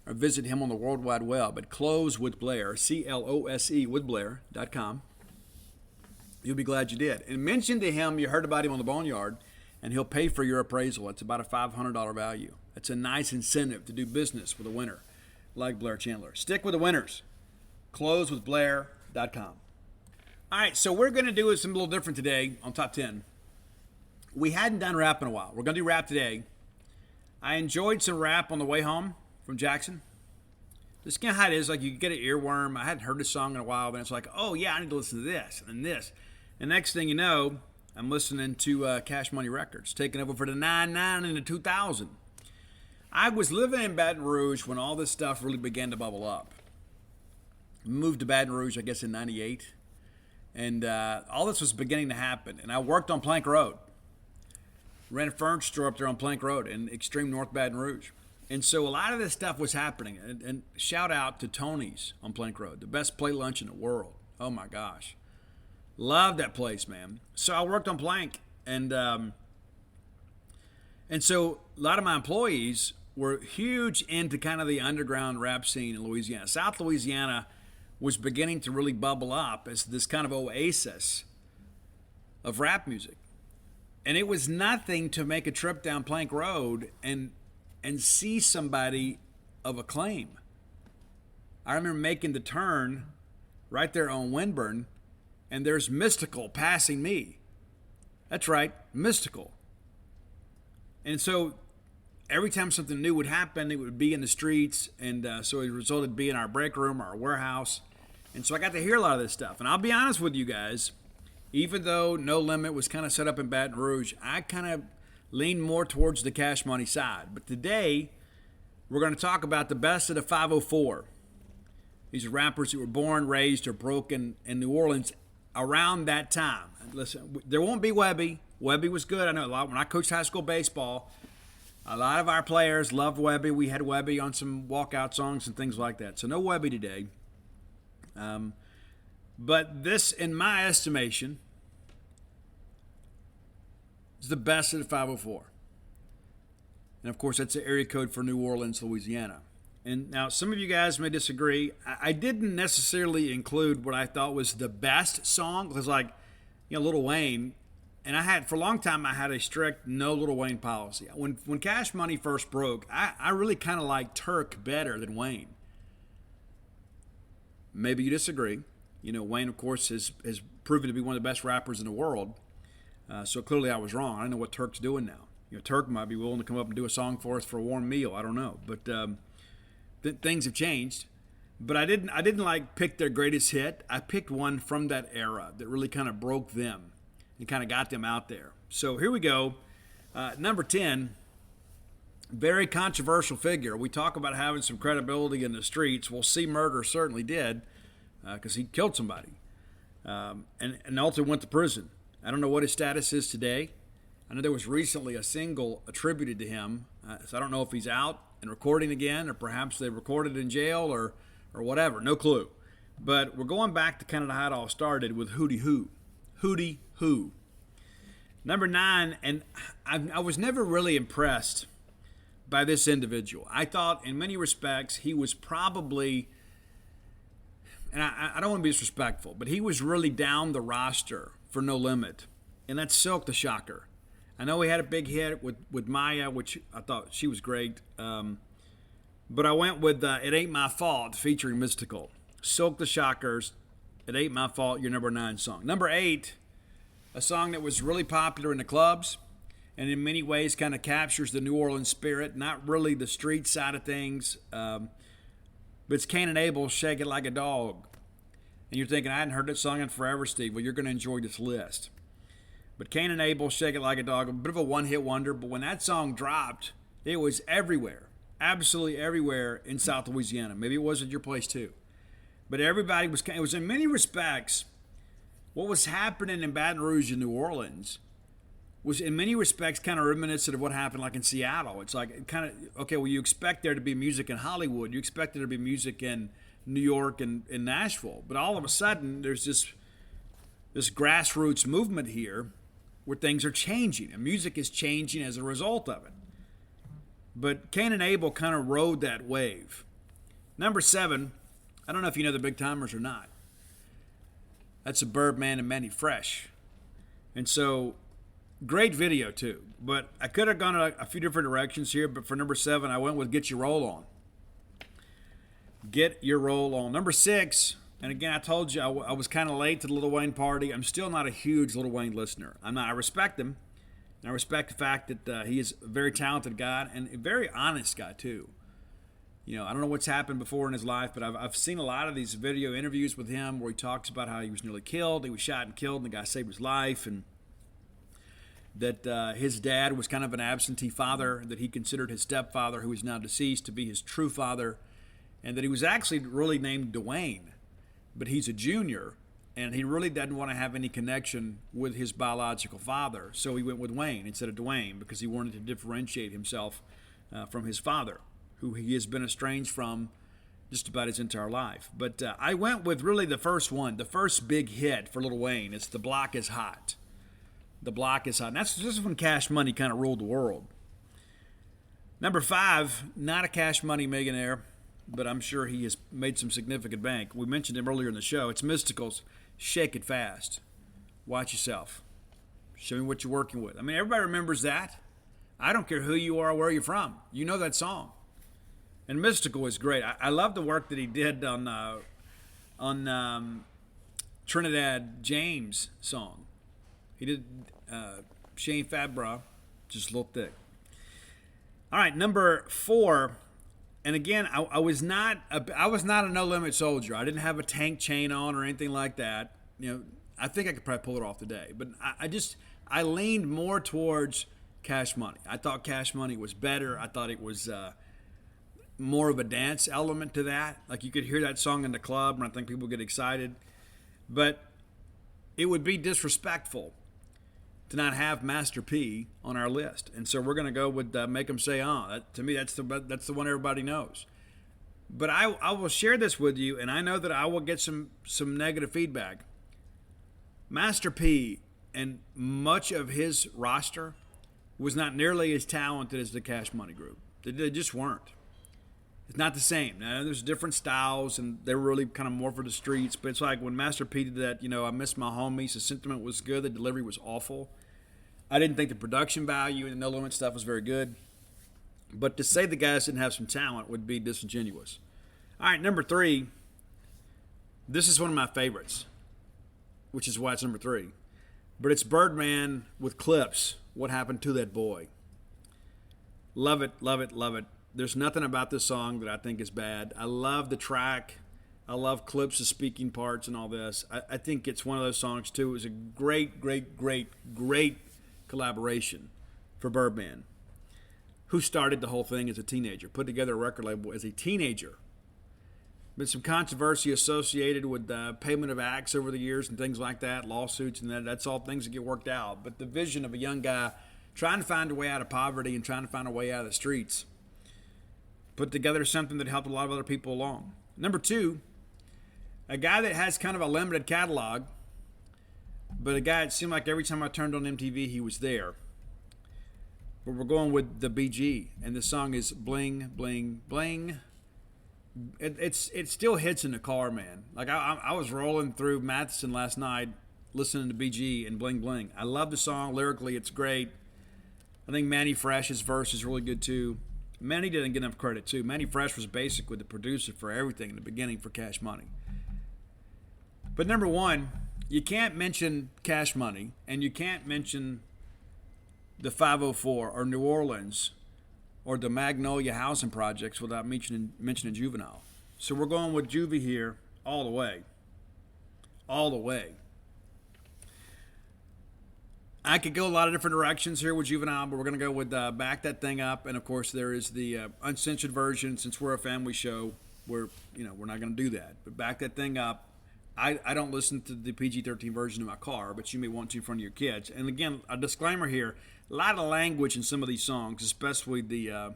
visit him on the World Wide Web at Close with Blair, CLOSE with Blair.com. You'll be glad you did. And mention to him you heard about him on the Boneyard, and he'll pay for your appraisal. It's about a $500 value. It's a nice incentive to do business with a winner like Blair Chandler. Stick with the winners. CloseWithBlair.com. All right, so we're going to do something a little different today on Top 10. We hadn't done rap in a while. We're going to do rap today. I enjoyed some rap on the way home from Jackson. This kind of how it is, like you get an earworm. I hadn't heard this song in a while, but it's like, oh yeah, I need to listen to this and this. And next thing you know, I'm listening to Cash Money Records, taking over for the 99 and the 2000. I was living in Baton Rouge when all this stuff really began to bubble up. Moved to Baton Rouge, I guess, in 98. And all this was beginning to happen. And I worked on Plank Road. Ran a furniture store up there on Plank Road in extreme North Baton Rouge. And so a lot of this stuff was happening. And shout out to Tony's on Plank Road, the best plate lunch in the world. Oh my gosh. Love that place, man. So I worked on Plank. And so a lot of my employees were huge into kind of the underground rap scene in Louisiana. South Louisiana was beginning to really bubble up as this kind of oasis of rap music. And it was nothing to make a trip down Plank Road and see somebody of acclaim. I remember making the turn right there on Winburn, and there's Mystical passing me. That's right, Mystical. And so every time something new would happen, it would be in the streets, and so it resulted in being our break room, our warehouse. And so I got to hear a lot of this stuff. And I'll be honest with you guys, even though No Limit was kind of set up in Baton Rouge, I kind of leaned more towards the Cash Money side. But today, we're going to talk about the best of the 504. These are rappers who were born, raised, or broken in New Orleans around that time. Listen, there won't be Webby. Webby was good. I know a lot. When I coached high school baseball, a lot of our players loved Webby. We had Webby on some walkout songs and things like that. So no Webby today. But this, in my estimation, is the best of the 504. And of course, that's the area code for New Orleans, Louisiana. And now some of you guys may disagree. I didn't necessarily include what I thought was the best song, because like, Lil Wayne, and I had, for a long time, I had a strict no Lil Wayne policy. When Cash Money first broke, I really kind of liked Turk better than Wayne. Maybe you disagree. Wayne, of course, has proven to be one of the best rappers in the world. So clearly I was wrong. I don't know what Turk's doing now. Turk might be willing to come up and do a song for us for a warm meal. I don't know. But things have changed. But I didn't like pick their greatest hit. I picked one from that era that really kind of broke them and kind of got them out there. So here we go. Number 10, very controversial figure. We talk about having some credibility in the streets. Well, C. Murder certainly did, because he killed somebody and ultimately went to prison. I don't know what his status is today. I know there was recently a single attributed to him, so I don't know if he's out and recording again, or perhaps they recorded in jail or whatever. No clue. But we're going back to kind of how it all started with Hootie Who. Hootie Who. Number 9, and I was never really impressed by this individual. I thought in many respects he was probably, and I don't want to be disrespectful, but he was really down the roster for No Limit, and that's Silk the Shocker. I know he had a big hit with Maya, which I thought she was great, but I went with It Ain't My Fault featuring Mystical. Silk the Shockers, It Ain't My Fault, your number 9 song. Number 8, a song that was really popular in the clubs, and in many ways kind of captures the New Orleans spirit, not really the street side of things, but it's Cain and Abel, Shake It Like a Dog. And you're thinking, I hadn't heard that song in forever, Steve. Well, you're going to enjoy this list. But Cain and Abel, Shake It Like a Dog, a bit of a one-hit wonder, but when that song dropped, it was everywhere, absolutely everywhere in South Louisiana. Maybe it was at your place too. But everybody was, it was in many respects, what was happening in Baton Rouge and New Orleans was in many respects kind of reminiscent of what happened like in Seattle. It's like kind of, okay, well, you expect there to be music in Hollywood. You expect there to be music in New York and Nashville. But all of a sudden, there's this grassroots movement here where things are changing, and music is changing as a result of it. But Cain and Abel kind of rode that wave. Number 7, I don't know if you know the Big Timers or not. That's a Birdman and Manny Fresh. And so, great video too. But I could have gone a few different directions here, but for number 7, I went with Get Your Roll On. Get Your Roll On. Number 6, and again, I told you I was kind of late to the Lil Wayne party. I'm still not a huge Lil Wayne listener. I respect him. And I respect the fact that he is a very talented guy and a very honest guy too. You know, I don't know what's happened before in his life, but I've seen a lot of these video interviews with him where he talks about how he was nearly killed. He was shot and killed, and the guy saved his life, and that his dad was kind of an absentee father, that he considered his stepfather, who is now deceased, to be his true father, and that he was actually really named Dwayne, but he's a junior, and he really doesn't want to have any connection with his biological father, so he went with Wayne instead of Dwayne because he wanted to differentiate himself from his father, who he has been estranged from just about his entire life. But I went with really the first one, the first big hit for Lil Wayne. It's The Block is Hot. The Block is Hot. And this is when Cash Money kind of ruled the world. Number 5, not a Cash Money millionaire, but I'm sure he has made some significant bank. We mentioned him earlier in the show. It's Mystical's Shake It Fast. Watch yourself. Show me what you're working with. I mean, everybody remembers that. I don't care who you are or where you're from. You know that song. And Mystical is great. I love the work that he did on Trinidad James' song. He did Shane Fabra, just a little thick. All right, number 4, and again, I was not a No Limit soldier. I didn't have a tank chain on or anything like that. You know, I think I could probably pull it off today, but I leaned more towards Cash Money. I thought Cash Money was better. I thought it was more of a dance element to that. Like you could hear that song in the club, and I think people get excited. But it would be disrespectful to not have Master P on our list, and so we're going to go with Make 'Em Say To me, that's the one everybody knows. But I will share this with you, and I know that I will get some negative feedback. Master P and much of his roster was not nearly as talented as the Cash Money group. They just weren't. It's not the same. Now, there's different styles, and they're really kind of more for the streets. But it's like when Master P did that, I Miss My Homies, the sentiment was good, the delivery was awful. I didn't think the production value and the No Limit stuff was very good. But to say the guys didn't have some talent would be disingenuous. All right, number 3. This is one of my favorites, which is why it's number 3. But it's Birdman with Clips, What Happened to That Boy. Love it, love it, love it. There's nothing about this song that I think is bad. I love the track. I love Clips' speaking parts and all this. I think it's one of those songs, too. It was a great, great, great, great collaboration for Birdman, who started the whole thing as a teenager, put together a record label as a teenager. Been some controversy associated with payment of acts over the years and things like that, lawsuits, and that's all things that get worked out. But the vision of a young guy trying to find a way out of poverty and trying to find a way out of the streets put together something that helped a lot of other people along. Number 2, a guy that has kind of a limited catalog, but a guy it seemed like every time I turned on MTV, he was there. But we're going with the BG, and the song is Bling, Bling, Bling. It still hits in the car, man. Like I was rolling through Matheson last night listening to BG and Bling, Bling. I love the song. Lyrically, it's great. I think Manny Fresh's verse is really good, too. Manny didn't get enough credit, too. Manny Fresh was basically the producer for everything in the beginning for Cash Money. But number 1, you can't mention Cash Money, and you can't mention the 504 or New Orleans or the Magnolia Housing Projects without mentioning Juvenile. So we're going with Juvie here all the way. All the way. I could go a lot of different directions here with Juvenile, but we're going to go with Back That Thing Up. And, of course, there is the uncensored version. Since we're a family show, we're not going to do that. But Back That Thing Up, I don't listen to the PG-13 version in my car, but you may want to in front of your kids. And, again, a disclaimer here, a lot of language in some of these songs, especially the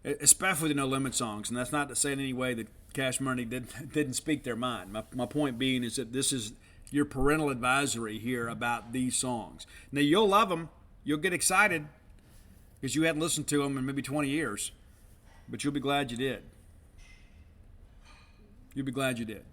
No Limit songs. And that's not to say in any way that Cash Money didn't speak their mind. My point being is that this is your parental advisory here about these songs. Now, you'll love them. You'll get excited because you hadn't listened to them in maybe 20 years. But you'll be glad you did. You'll be glad you did.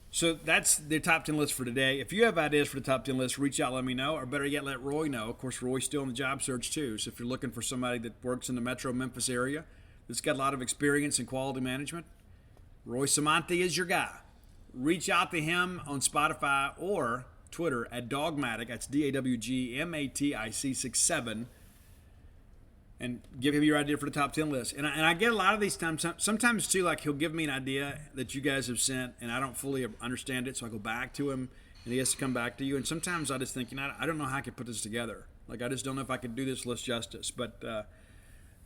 So that's the top 10 list for today. If you have ideas for the top 10 list, reach out, let me know. Or better yet, let Roy know. Of course, Roy's still in the job search too. So if you're looking for somebody that works in the metro Memphis area that's got a lot of experience in quality management, Roy Samonte is your guy. Reach out to him on Spotify or Twitter at Dogmatic. That's DAWGMATIC 67. And give him your idea for the top 10 list. And I get a lot of these times, sometimes too, like he'll give me an idea that you guys have sent and I don't fully understand it, so I go back to him and he has to come back to you. And sometimes I just think, I don't know how I could put this together. Like, I just don't know if I could do this list justice. But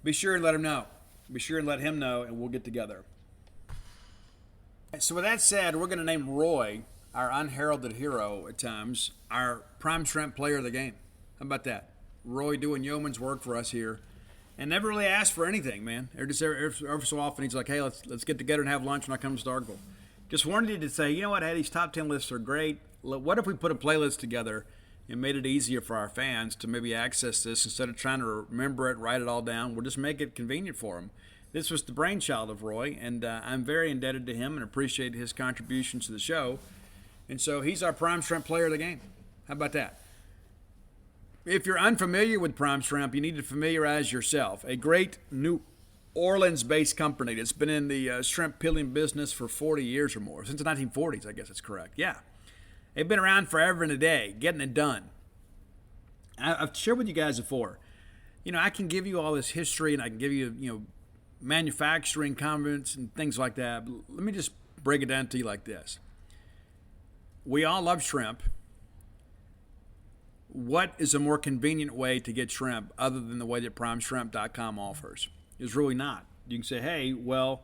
be sure and let him know. Be sure and let him know, and we'll get together. So with that said, we're going to name Roy, our unheralded hero at times, our prime shrimp player of the game. How about that? Roy doing yeoman's work for us here. And never really asked for anything, man. Every so often he's like, hey, let's get together and have lunch when I come to Starkville. Just wanted to say, you know what, hey, these top 10 lists are great. What if we put a playlist together and made it easier for our fans to maybe access this instead of trying to remember it, write it all down? We'll just make it convenient for them. This was the brainchild of Roy, and I'm very indebted to him and appreciate his contributions to the show. And so he's our prime shrimp player of the game. How about that? If you're unfamiliar with Prime Shrimp, you need to familiarize yourself. A great New Orleans-based company that's been in the shrimp peeling business for 40 years or more. Since the 1940s, I guess that's correct. Yeah. They've been around forever and a day, getting it done. I've shared with you guys before. I can give you all this history and I can give you, manufacturing comments and things like that. But let me just break it down to you like this. We all love shrimp. What is a more convenient way to get shrimp other than the way that primeshrimp.com offers? There's really not. You can say, hey, well,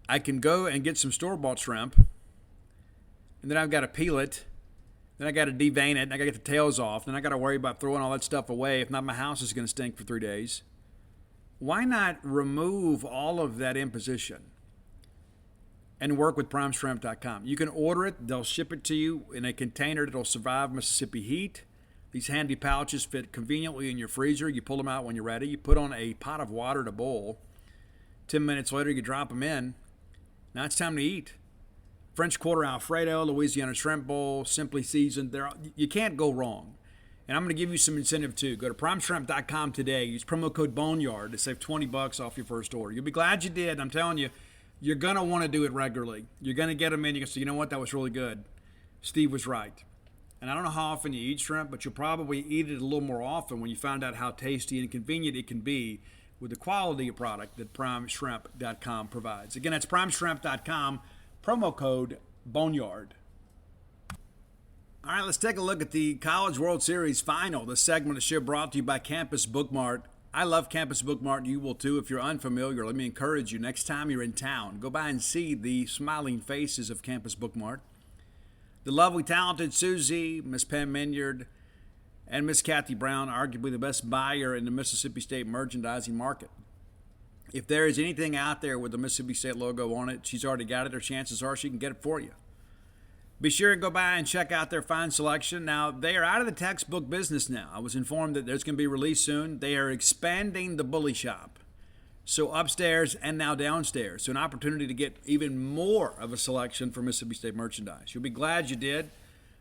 I can go and get some store-bought shrimp, and then I've got to peel it, then I got to devein it, and I got to get the tails off, then I got to worry about throwing all that stuff away. If not, my house is going to stink for 3 days. Why not remove all of that imposition and work with primeshrimp.com? You can order it. They'll ship it to you in a container that'll survive Mississippi heat. These handy pouches fit conveniently in your freezer. You pull them out when you're ready. You put on a pot of water to boil. 10 minutes later, you drop them in. Now it's time to eat. French Quarter Alfredo, Louisiana Shrimp Bowl, simply seasoned. You can't go wrong. And I'm going to give you some incentive too. Go to primeshrimp.com today. Use promo code Boneyard to save $20 off your first order. You'll be glad you did. I'm telling you. You're going to want to do it regularly. You're going to get them in. You're going to say, you know what, that was really good. Steve was right. And I don't know how often you eat shrimp, but you'll probably eat it a little more often when you find out how tasty and convenient it can be with the quality of product that primeshrimp.com provides. Again, that's primeshrimp.com, promo code Boneyard. All right, let's take a look at the College World Series final. This segment of the show brought to you by Campus Bookmart. I love Campus Bookmart. You will too. If you're unfamiliar, let me encourage you. Next time you're in town, go by and see the smiling faces of Campus Bookmart. The lovely, talented Susie, Miss Pam Minyard, and Miss Kathy Brown, arguably the best buyer in the Mississippi State merchandising market. If there is anything out there with the Mississippi State logo on it, she's already got it, or chances are she can get it for you. Be sure and go by and check out their fine selection. Now, they are out of the textbook business now. I was informed that there's going to be released soon. They are expanding the bully shop. So upstairs and now downstairs. So an opportunity to get even more of a selection for Mississippi State merchandise. You'll be glad you did.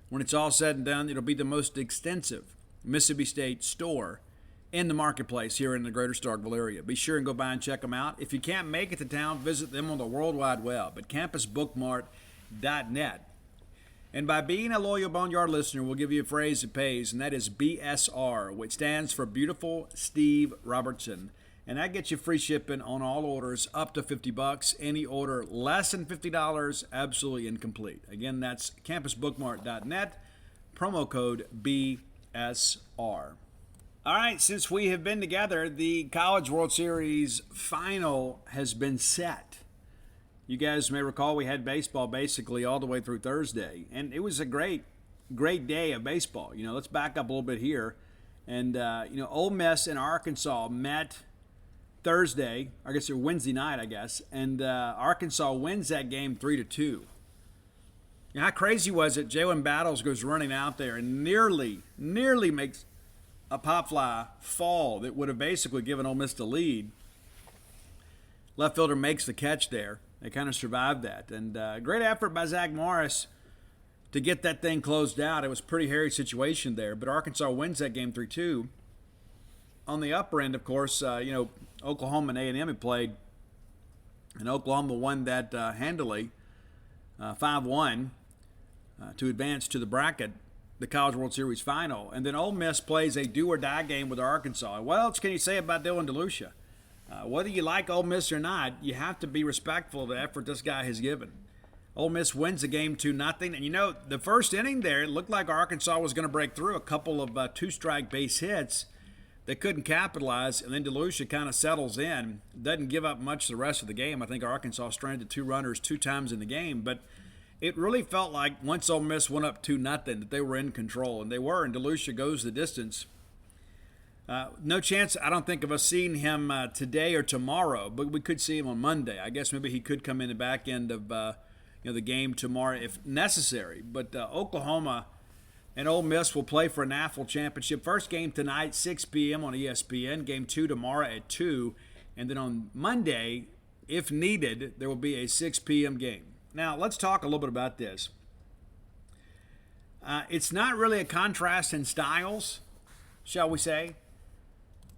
When it's all said and done, it'll be the most extensive Mississippi State store in the marketplace here in the greater Starkville area. Be sure and go by and check them out. If you can't make it to town, visit them on the World Wide Web at campusbookmart.net. And by being a loyal Boneyard listener, we'll give you a phrase that pays, and that is BSR, which stands for Beautiful Steve Robertson. And that gets you free shipping on all orders up to $50. Any order less than $50, absolutely incomplete. Again, that's campusbookmart.net, promo code BSR. All right, since we have been together, the College World Series final has been set. You guys may recall we had baseball basically all the way through Thursday, and it was a great day of baseball. Let's back up a little bit here. And, Ole Miss and Arkansas met Thursday, I guess it was Wednesday night, and Arkansas wins that game 3-2. How crazy was it? Jalen Battles goes running out there and nearly makes a pop fly fall that would have basically given Ole Miss the lead. Left fielder makes the catch there. They kind of survived that. And great effort by Zach Morris to get that thing closed out. It was a pretty hairy situation there, but Arkansas wins that game 3-2. On the upper end, of course, Oklahoma and A&M had played, and Oklahoma won that handily, 5-1, to advance to the bracket, the College World Series final. And then Ole Miss plays a do-or-die game with Arkansas. What else can you say about Dylan DeLucia? Whether you like Ole Miss or not, you have to be respectful of the effort this guy has given. Ole Miss wins the game 2-0. And, the first inning there, it looked like Arkansas was going to break through. A couple of two-strike base hits. They couldn't capitalize, and then DeLucia kind of settles in. Doesn't give up much the rest of the game. I think Arkansas stranded 2 runners 2 times in the game. But it really felt like once Ole Miss went up 2-0 that they were in control, and they were, and DeLucia goes the distance. No chance, I don't think, of us seeing him today or tomorrow, but we could see him on Monday. I guess maybe he could come in the back end of the game tomorrow if necessary. But Oklahoma and Ole Miss will play for a NAFL championship. First game tonight, 6 p.m. on ESPN. Game 2 tomorrow at 2. And then on Monday, if needed, there will be a 6 p.m. game. Now, let's talk a little bit about this. It's not really a contrast in styles, shall we say,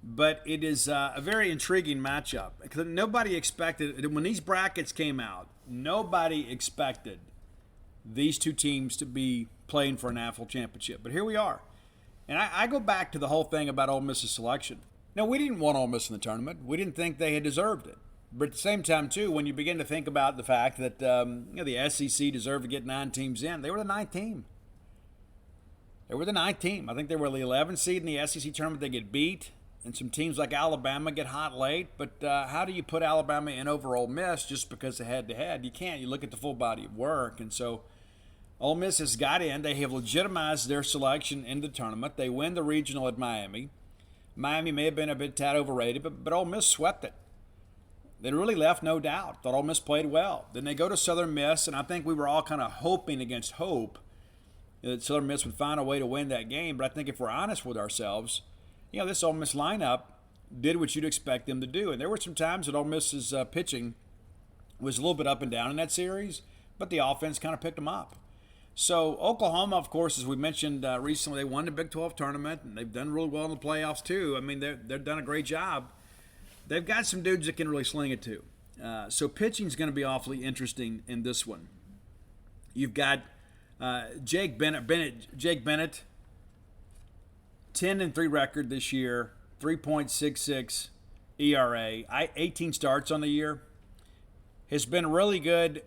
but it is a very intriguing matchup. Because nobody expected, when these brackets came out, nobody expected these two teams to be playing for a NAFL championship. But here we are. And I go back to the whole thing about Ole Miss's selection. No, we didn't want Ole Miss in the tournament. We didn't think they had deserved it. But at the same time, too, when you begin to think about the fact that the SEC deserved to get 9 teams in, they were the 9th team. They were the 9th team. I think they were the 11th seed in the SEC tournament. They get beat, and some teams like Alabama get hot late. But how do you put Alabama in over Ole Miss just because of head-to-head? You can't. You look at the full body of work. And so Ole Miss has got in. They have legitimized their selection in the tournament. They win the regional at Miami. Miami may have been a bit tad overrated, but Ole Miss swept it. They really left no doubt. Thought Ole Miss played well. Then they go to Southern Miss, and I think we were all kind of hoping against hope that Southern Miss would find a way to win that game. But I think if we're honest with ourselves, this Ole Miss lineup did what you'd expect them to do. And there were some times that Ole Miss's pitching was a little bit up and down in that series, but the offense kind of picked them up. So Oklahoma, of course, as we mentioned recently, they won the Big 12 tournament, and they've done really well in the playoffs too. I mean, they've done a great job. They've got some dudes that can really sling it too. So pitching's going to be awfully interesting in this one. You've got Jake Bennett, 10-3 record this year, 3.66 ERA, 18 starts on the year. Has been really good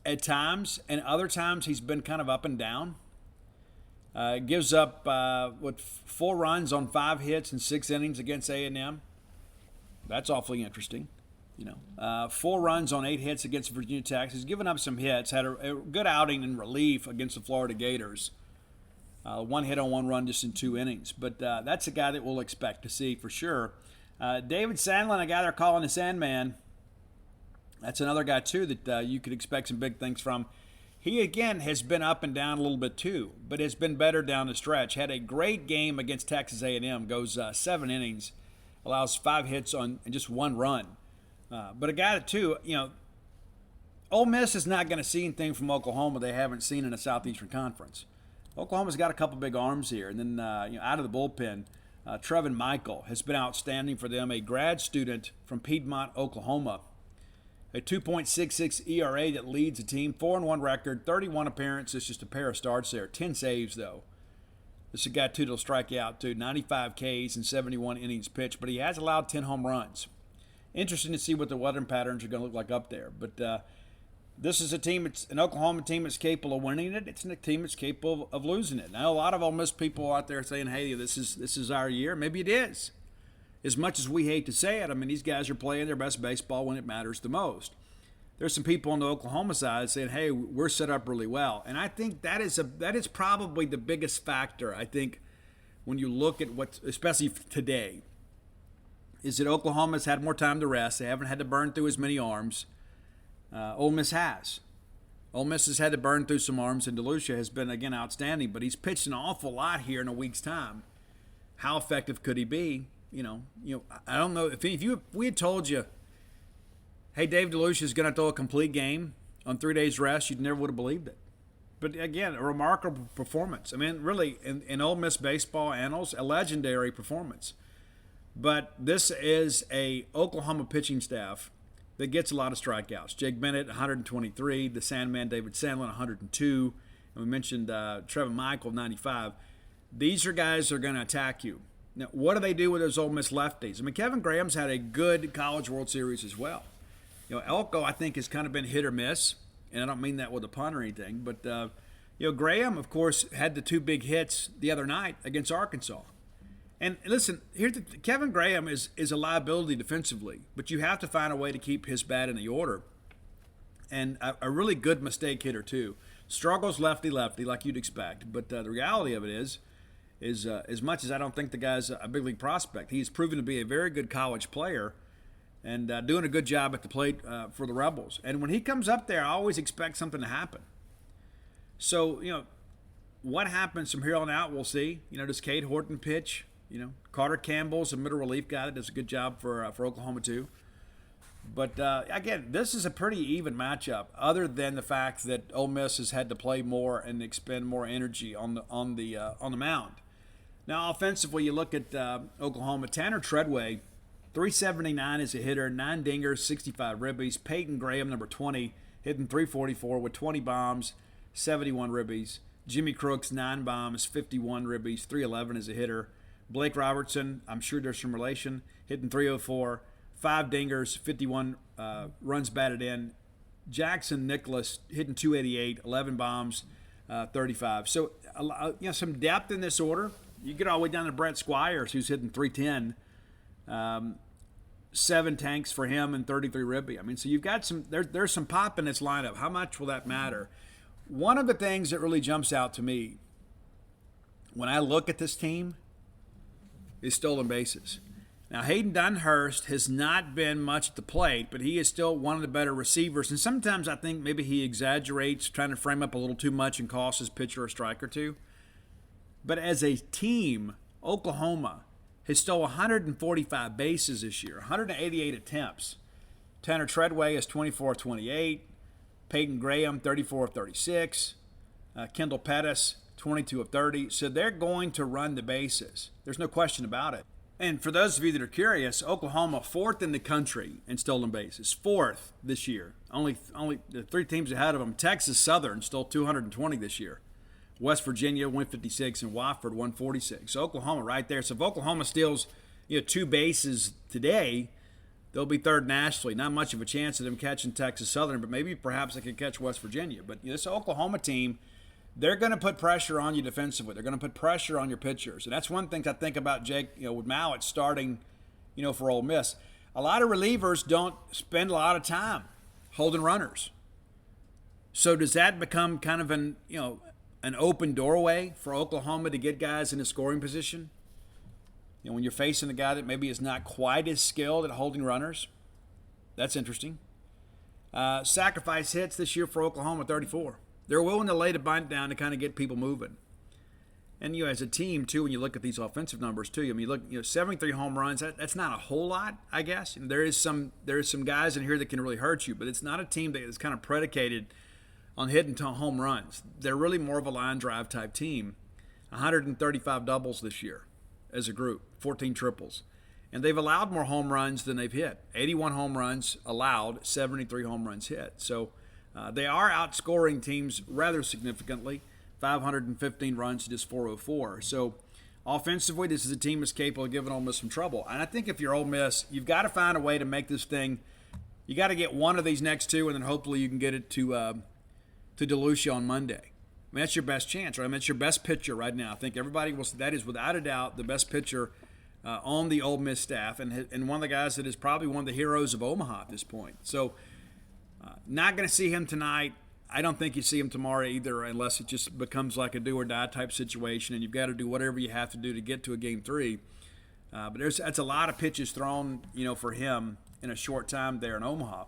at times, and other times he's been kind of up and down. Gives up 4 runs on 5 hits in 6 innings against A&M. That's awfully interesting. 4 runs on 8 hits against Virginia Tech. He's given up some hits, had a good outing in relief against the Florida Gators. 1 hit on 1 run just in 2 innings. But that's a guy that we'll expect to see for sure. David Sandlin, a guy they're calling the Sandman. That's another guy, too, that you could expect some big things from. He, again, has been up and down a little bit, too, but has been better down the stretch. Had a great game against Texas A&M, goes 7 innings, allows 5 hits on just 1 run. But a guy that, too, Ole Miss is not going to see anything from Oklahoma they haven't seen in the Southeastern Conference. Oklahoma's got a couple big arms here. And then, out of the bullpen, Trevin Michael has been outstanding for them, a grad student from Piedmont, Oklahoma. A 2.66 ERA that leads the team, 4-1 record, 31 appearances, just a pair of starts there, 10 saves, though. This is a guy, too, that'll strike out, too, 95 Ks and 71 innings pitched, but he has allowed 10 home runs. Interesting to see what the weather patterns are going to look like up there. But this is a team, it's an Oklahoma team that's capable of winning it. It's a team that's capable of losing it. Now, a lot of Ole Miss people out there saying, hey, this is our year. Maybe it is. As much as we hate to say it, I mean, these guys are playing their best baseball when it matters the most. There's some people on the Oklahoma side saying, hey, we're set up really well. And I think that is probably the biggest factor, I think, when you look at especially today, is that Oklahoma's had more time to rest. They haven't had to burn through as many arms. Ole Miss has. Ole Miss has had to burn through some arms, and DeLucia has been, again, outstanding, but he's pitched an awful lot here in a week's time. How effective could he be? I don't know. If we had told you, hey, Dave DeLucia is going to throw a complete game on 3 days rest, you never would have believed it. But again, a remarkable performance. I mean, really, in Ole Miss baseball annals, a legendary performance. But this is a Oklahoma pitching staff that gets a lot of strikeouts. Jake Bennett, 123. The Sandman, David Sandlin, 102. And we mentioned Trevor Michael, 95. These are guys that are going to attack you. Now, what do they do with those Ole Miss lefties? I mean, Kevin Graham's had a good College World Series as well. Elko, I think, has kind of been hit or miss, and I don't mean that with a pun or anything. But, Graham, of course, had the 2 big hits the other night against Arkansas. And listen, Kevin Graham is a liability defensively, but you have to find a way to keep his bat in the order. And a really good mistake hitter, too. Struggles lefty-lefty like you'd expect. But the reality of it is as much as I don't think the guy's a big league prospect, he's proven to be a very good college player and doing a good job at the plate for the Rebels. And when he comes up there, I always expect something to happen. So, what happens from here on out, we'll see. Does Cade Horton pitch? Carter Campbell's a middle relief guy that does a good job for Oklahoma too. But again, this is a pretty even matchup, other than the fact that Ole Miss has had to play more and expend more energy on the mound. Now, offensively, you look at Oklahoma. Tanner Treadway, 379 as a hitter, 9 dingers, 65 ribbies. Peyton Graham, number 20, hitting 344 with 20 bombs, 71 ribbies. Jimmy Crooks, 9 bombs, 51 ribbies, 311 as a hitter. Blake Robertson, I'm sure there's some relation, hitting 304, 5 dingers, 51 runs batted in. Jackson Nicholas hitting 288, 11 bombs, 35. So, some depth in this order. You get all the way down to Brett Squires, who's hitting 310, 7 tanks for him and 33 ribby. I mean, so you've got there's some pop in this lineup. How much will that matter? One of the things that really jumps out to me when I look at this team is stolen bases. Now, Hayden Dunhurst has not been much at the plate, but he is still one of the better receivers. And sometimes I think maybe he exaggerates, trying to frame up a little too much and cost his pitcher a strike or two. But as a team, Oklahoma has stole 145 bases this year, 188 attempts. Tanner Treadway is 24-28. Peyton Graham, 34-36. Kendall Pettis, 22-30. So they're going to run the bases. There's no question about it. And for those of you that are curious, Oklahoma 4th in the country in stolen bases, 4th this year. Only the 3 teams ahead of them. Texas Southern stole 220 this year. West Virginia 156 and Wofford 146. So Oklahoma right there. So if Oklahoma steals 2 bases today, they'll be 3rd nationally. Not much of a chance of them catching Texas Southern, but maybe perhaps they could catch West Virginia. But this Oklahoma team, they're going to put pressure on you defensively. They're going to put pressure on your pitchers. And that's one thing I think about Jake, with Mallitz starting, for Ole Miss. A lot of relievers don't spend a lot of time holding runners. So does that become kind of an open doorway for Oklahoma to get guys in a scoring position? When you're facing a guy that maybe is not quite as skilled at holding runners. That's interesting. Sacrifice hits this year for Oklahoma, 34. They're willing to lay the bunt down to kind of get people moving. And as a team too, when you look at these offensive numbers too, you look 73 home runs. That's not a whole lot, I guess. There is some guys in here that can really hurt you, but it's not a team that is kind of predicated on hitting home runs. They're really more of a line drive type team. 135 doubles this year as a group, 14 triples. And they've allowed more home runs than they've hit. 81 home runs allowed, 73 home runs hit. So they are outscoring teams rather significantly, 515 runs to just 404. So offensively, this is a team that's capable of giving Ole Miss some trouble. And I think if you're Ole Miss, you've got to find a way to make this thing. You got to get one of these next 2, and then hopefully you can get it to DeLucia on Monday. I mean, that's your best chance, right? I mean, it's your best pitcher right now. I think everybody will say that is without a doubt the best pitcher on the Ole Miss staff, and one of the guys that is probably one of the heroes of Omaha at this point. So not going to see him tonight. I don't think you see him tomorrow either, unless it just becomes like a do-or-die type situation, and you've got to do whatever you have to do to get to a Game 3. But that's a lot of pitches thrown, for him in a short time there in Omaha.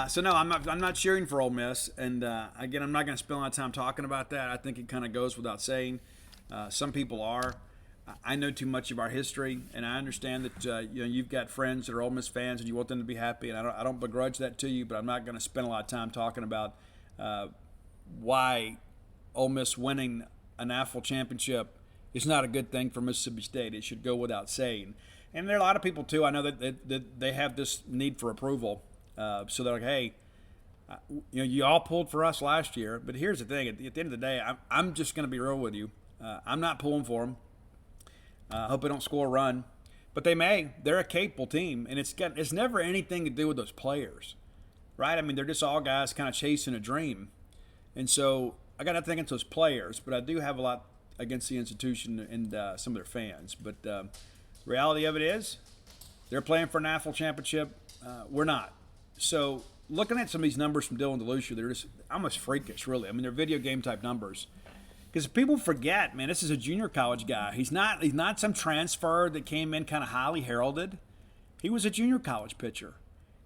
So no, I'm not cheering for Ole Miss, and again, I'm not going to spend a lot of time talking about that. I think it kind of goes without saying. Some people are. I know too much of our history, and I understand that you've got friends that are Ole Miss fans, and you want them to be happy, and I don't begrudge that to you. But I'm not going to spend a lot of time talking about why Ole Miss winning a national championship is not a good thing for Mississippi State. It should go without saying. And there are a lot of people too. I know that they have this need for approval. So they're like, hey, you all pulled for us last year, but here's the thing. At the end of the day, I'm just going to be real with you. I'm not pulling for them. I hope they don't score a run. But they may. They're a capable team, and it's never anything to do with those players, right? I mean, they're just all guys kind of chasing a dream. And so I got nothing against those players, but I do have a lot against the institution and some of their fans. But reality of it is they're playing for a national championship. We're not. So looking at some of these numbers from Dylan DeLucia, they're just almost freakish, really. I mean, they're video game type numbers. Because people forget, man, this is a junior college guy. He's not some transfer that came in kind of highly heralded. He was a junior college pitcher.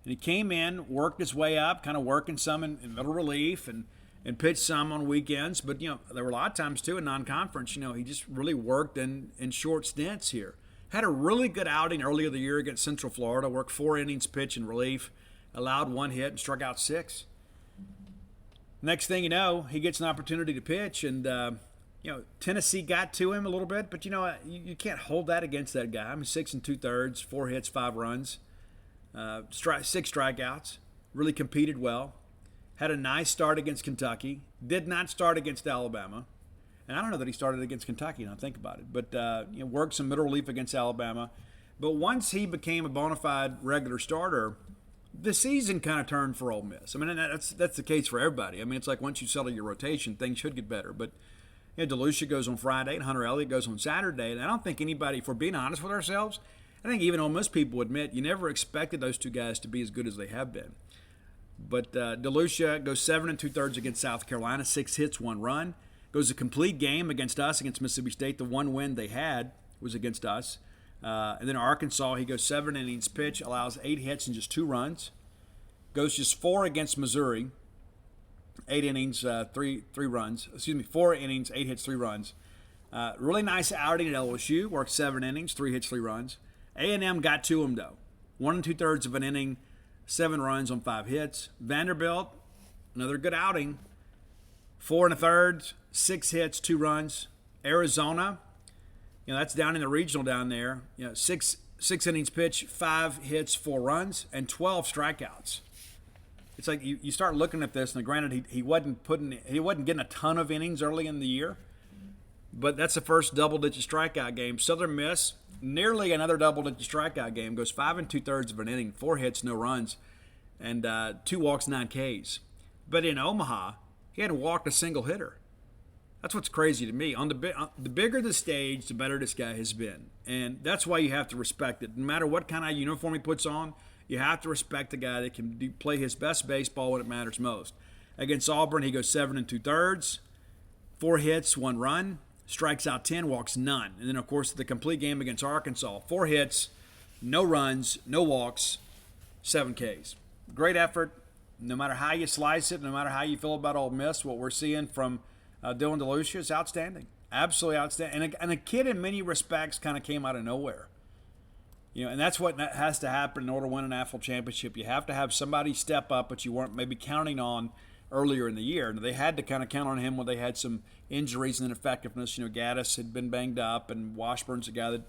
And he came in, worked his way up, kind of working some in middle relief and pitched some on weekends. But, there were a lot of times, too, in non-conference, he just really worked in short stints here. Had a really good outing earlier the year against Central Florida, worked 4 innings pitch in relief, allowed 1 hit, and struck out 6. Next thing you know, he gets an opportunity to pitch, and Tennessee got to him a little bit, but you can't hold that against that guy. I mean, 6 2/3, 4 hits, 5 runs, 6 strikeouts. Really competed well. Had a nice start against Kentucky. Did not start against Alabama, and I don't know that he started against Kentucky. Now think about it, but worked some middle relief against Alabama. But once he became a bona fide regular starter, the season kind of turned for Ole Miss. I mean, that's the case for everybody. I mean, it's like once you settle your rotation, things should get better. But DeLucia goes on Friday and Hunter Elliott goes on Saturday. And I don't think anybody, if we're being honest with ourselves, I think even Ole Miss people admit you never expected those two guys to be as good as they have been. But DeLucia goes 7 2/3 against South Carolina, 6 hits, 1 run. Goes a complete game against us, against Mississippi State. The one win they had was against us. And then Arkansas, he goes 7 innings pitch, allows 8 hits and just 2 runs. Goes just 4 against Missouri, 8 innings, 3 runs. 4 innings, 8 hits, 3 runs. Really nice outing at LSU, worked 7 innings, 3 hits, 3 runs. A&M got to him, though. 1 2/3 of an inning, 7 runs on 5 hits. Vanderbilt, another good outing, 4 1/3, 6 hits, 2 runs. Arizona, that's down in the regional down there. 6 innings pitch, 5 hits, 4 runs, and 12 strikeouts. It's like you start looking at this, and granted he wasn't getting a ton of innings early in the year, but that's the first double-digit strikeout game. Southern Miss, nearly another double-digit strikeout game, goes 5 2/3 of an inning, 4 hits, no runs, and 2 walks, 9 Ks. But in Omaha, he hadn't walked a single hitter. That's what's crazy to me. On the bigger the stage, the better this guy has been. And that's why you have to respect it. No matter what kind of uniform he puts on, you have to respect the guy that can play his best baseball when it matters most. Against Auburn, he goes 7 2/3, 4 hits, 1 run, strikes out 10, walks none. And then, of course, the complete game against Arkansas, 4 hits, no runs, no walks, 7 Ks. Great effort. No matter how you slice it, no matter how you feel about Ole Miss, what we're seeing from Dylan DeLucia is outstanding. Absolutely outstanding. And a kid in many respects kind of came out of nowhere. And that's what has to happen in order to win a national championship. You have to have somebody step up that you weren't maybe counting on earlier in the year. And they had to kind of count on him when they had some injuries and ineffectiveness. Gaddis had been banged up, and Washburn's a guy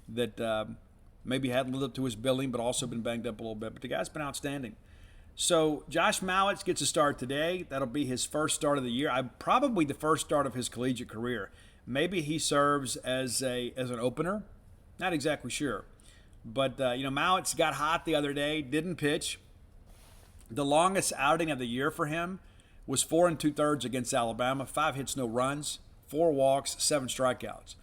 that maybe hadn't lived up to his billing, but also been banged up a little bit. But the guy's been outstanding. So Josh Mallitz gets a start today. That'll be his first start of the year. Probably the first start of his collegiate career. Maybe he serves as an opener. Not exactly sure. But, Mallitz got hot the other day, didn't pitch. The longest outing of the year for him was 4 2/3 against Alabama, 5 hits, no runs, 4 walks, 7 strikeouts.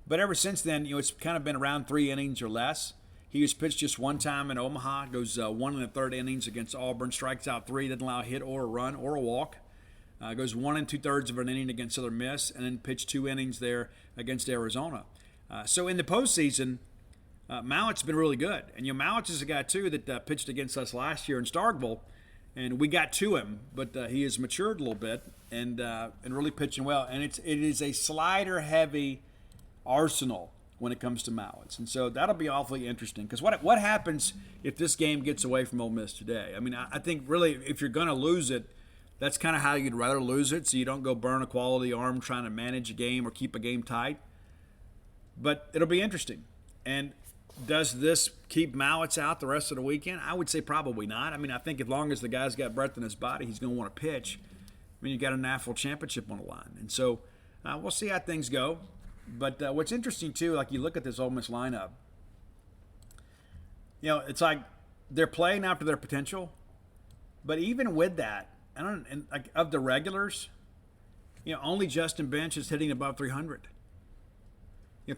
But ever since then, it's kind of been around 3 innings or less. He was pitched just 1 time in Omaha, goes 1 1/3 innings against Auburn, strikes out 3, doesn't allow a hit or a run or a walk. Goes 1 2/3 of an inning against Southern Miss, and then pitched 2 innings there against Arizona. So in the postseason, Mallitz been really good. And, Mallitz is a guy, too, that pitched against us last year in Starkville. And we got to him, but he has matured a little bit and really pitching well. And it is a slider-heavy arsenal when it comes to Mallitz. And so that'll be awfully interesting. Because what happens if this game gets away from Ole Miss today? I mean, I think really if you're going to lose it, that's kind of how you'd rather lose it, so you don't go burn a quality arm trying to manage a game or keep a game tight. But it'll be interesting. And does this keep Mallitz out the rest of the weekend? I would say probably not. I mean, I think as long as the guy's got breath in his body, he's going to want to pitch. I mean, you got a national championship on the line. And so we'll see how things go. But what's interesting, too, like you look at this Ole Miss lineup, it's like they're playing after their potential. But even with that, of the regulars, only Justin Bench is hitting above 300.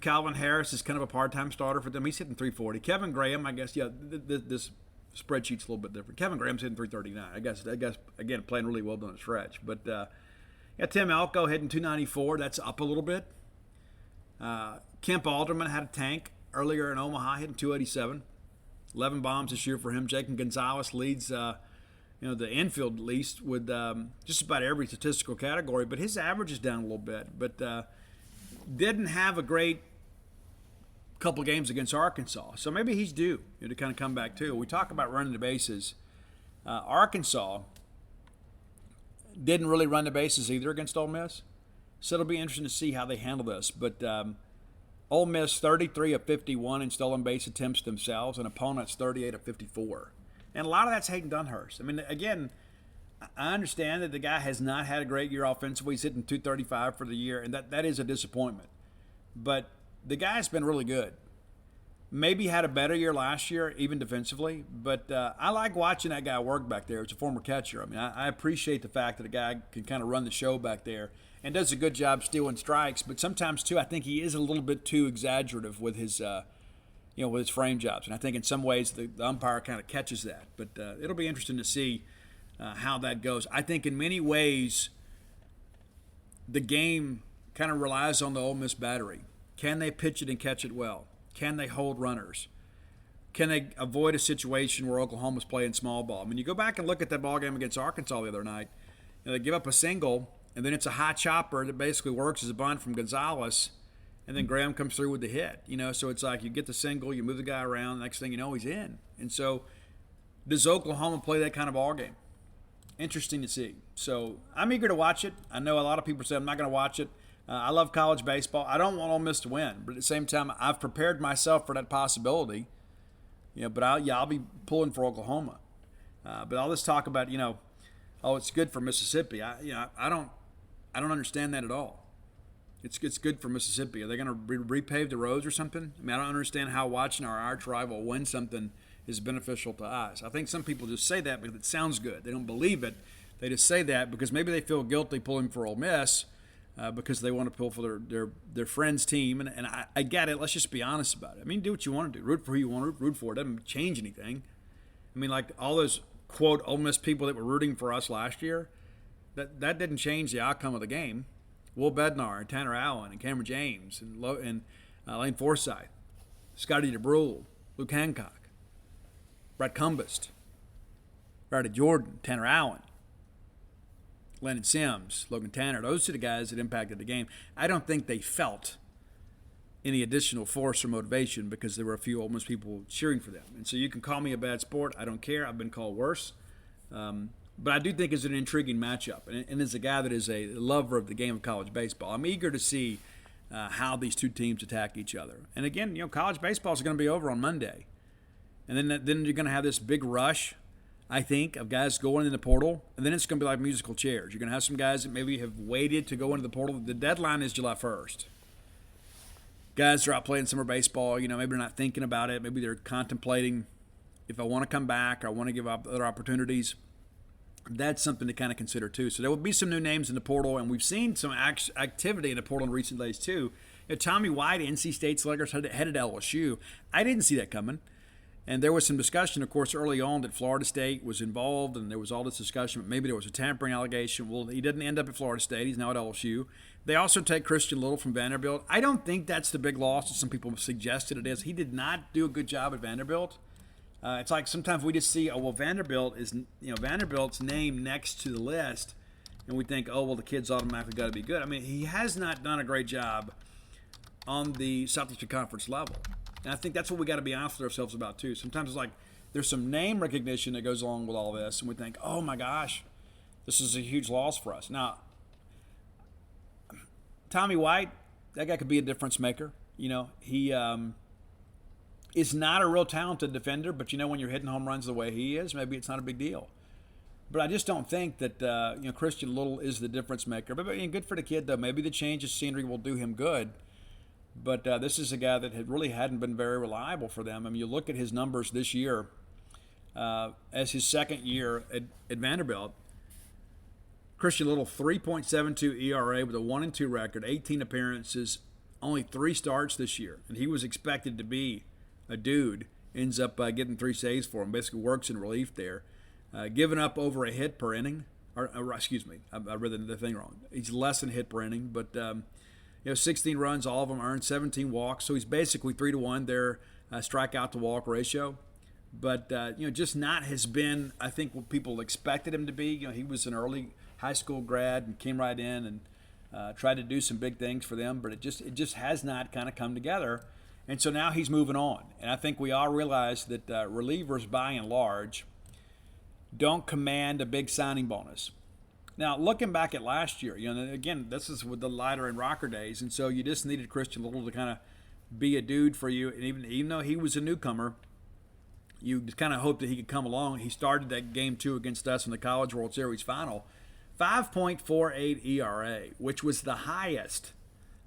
Calvin Harris is kind of a part-time starter for them. He's hitting 340. Kevin Graham, I guess, this spreadsheet's a little bit different. Kevin Graham's hitting 339. I guess again, playing really well down the stretch. But, Tim Elko hitting 294. That's up a little bit. Kemp Alderman had a tank earlier in Omaha, hitting 287. 11 bombs this year for him. Jacob Gonzalez leads, the infield least with just about every statistical category. But his average is down a little bit. But didn't have a great couple games against Arkansas. So maybe he's due to kind of come back too. We talk about running the bases. Arkansas didn't really run the bases either against Ole Miss. So it'll be interesting to see how they handle this. But Ole Miss 33 of 51 in stolen base attempts themselves, and opponents 38 of 54. And a lot of that's Hayden Dunhurst. I mean, again, I understand that the guy has not had a great year offensively. He's hitting 235 for the year, and that is a disappointment. But the guy's been really good. Maybe had a better year last year, even defensively. But I like watching that guy work back there as a former catcher. I mean, I appreciate the fact that a guy can kind of run the show back there and does a good job stealing strikes. But sometimes, too, I think he is a little bit too exaggerative with his with his frame jobs. And I think in some ways the umpire kind of catches that. But it'll be interesting to see how that goes. I think in many ways the game kind of relies on the Ole Miss battery. Can they pitch it and catch it well? Can they hold runners? Can they avoid a situation where Oklahoma's playing small ball? I mean, you go back and look at that ball game against Arkansas the other night. They give up a single, and then it's a high chopper that basically works as a bunt from Gonzalez, and then Graham comes through with the hit. So it's like you get the single, you move the guy around, the next thing you know, he's in. And so does Oklahoma play that kind of ball game? Interesting to see. So I'm eager to watch it. I know a lot of people say I'm not going to watch it. I love college baseball. I don't want Ole Miss to win, but at the same time, I've prepared myself for that possibility. But I'll be pulling for Oklahoma. But all this talk about it's good for Mississippi. I don't understand that at all. It's good for Mississippi. Are they going to repave the roads or something? I mean, I don't understand how watching our arch rival win something is beneficial to us. I think some people just say that because it sounds good. They don't believe it. They just say that because maybe they feel guilty pulling for Ole Miss because they want to pull for their friend's team. And I get it. Let's just be honest about it. I mean, do what you want to do. Root for who you want to root for. It doesn't change anything. I mean, like all those, quote, Ole Miss people that were rooting for us last year, that didn't change the outcome of the game. Will Bednar and Tanner Allen and Cameron James and Lane Forsythe, Scotty DeBrule, Luke Hancock, Brett Cumbest, Brady Jordan, Tanner Allen, Lennon Sims, Logan Tanner. Those are the guys that impacted the game. I don't think they felt any additional force or motivation because there were a few Ole Miss people cheering for them. And so you can call me a bad sport. I don't care. I've been called worse. But I do think it's an intriguing matchup. And as a guy that is a lover of the game of college baseball, I'm eager to see how these two teams attack each other. And again, college baseball is going to be over on Monday. And then you're going to have this big rush, I think, of guys going in the portal. And then it's going to be like musical chairs. You're going to have some guys that maybe have waited to go into the portal. The deadline is July 1st. Guys are out playing summer baseball. Maybe they're not thinking about it. Maybe they're contemplating if I want to come back or I want to give up other opportunities. That's something to kind of consider too. So there will be some new names in the portal, and we've seen some activity in the portal in recent days too. Tommy White, NC State Sluggers, headed to LSU. I didn't see that coming. And there was some discussion, of course, early on that Florida State was involved, and there was all this discussion, but maybe there was a tampering allegation. Well, he didn't end up at Florida State. He's now at LSU. They also take Christian Little from Vanderbilt. I don't think that's the big loss that some people suggested it is. He did not do a good job at Vanderbilt. It's like sometimes we just see, Vanderbilt's name next to the list, and we think, the kid's automatically got to be good. I mean, he has not done a great job on the Southeastern Conference level. And I think that's what we got to be honest with ourselves about, too. Sometimes it's like there's some name recognition that goes along with all this, and we think, oh, my gosh, this is a huge loss for us. Now, Tommy White, that guy could be a difference maker. He is not a real talented defender, but when you're hitting home runs the way he is, maybe it's not a big deal. But I just don't think that Christian Little is the difference maker. But good for the kid, though. Maybe the change of scenery will do him good. But this is a guy that hadn't been very reliable for them. I mean, you look at his numbers this year as his second year at Vanderbilt. Christian Little, 3.72 ERA with a 1-2 record, 18 appearances, only 3 starts this year. And he was expected to be a dude. Ends up getting 3 saves for him, basically works in relief there. Giving up over a hit per inning. Excuse me, I read the thing wrong. He's less than a hit per inning, but 16 runs, all of them earned, 17 walks. So he's basically 3-1 their strikeout to walk ratio. But just not has been, I think, what people expected him to be. He was an early high school grad and came right in and tried to do some big things for them, but it just has not kind of come together. And so now he's moving on. And I think we all realize that relievers, by and large, don't command a big signing bonus. Now, looking back at last year, again, this is with the lighter and rocker days, and so you just needed Christian Little to kind of be a dude for you. And even though he was a newcomer, you just kind of hoped that he could come along. He started that game 2 against us in the College World Series final. 5.48 ERA, which was the highest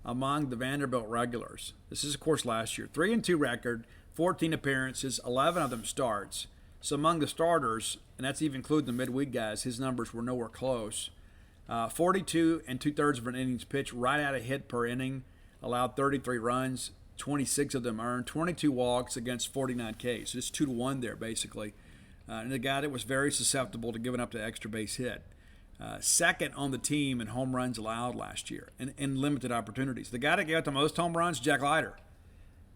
among the Vanderbilt regulars. This is, of course, last year. 3-2 record, 14 appearances, 11 of them starts. So among the starters, and that's even including the midweek guys, his numbers were nowhere close. 42 2/3 of an innings pitched, right at a hit per inning, allowed 33 runs, 26 of them earned, 22 walks against 49 Ks. So it's 2-1 there, basically. And a guy that was very susceptible to giving up the extra base hit. Second on the team in home runs allowed last year in limited opportunities. The guy that gave up the most home runs, Jack Leiter,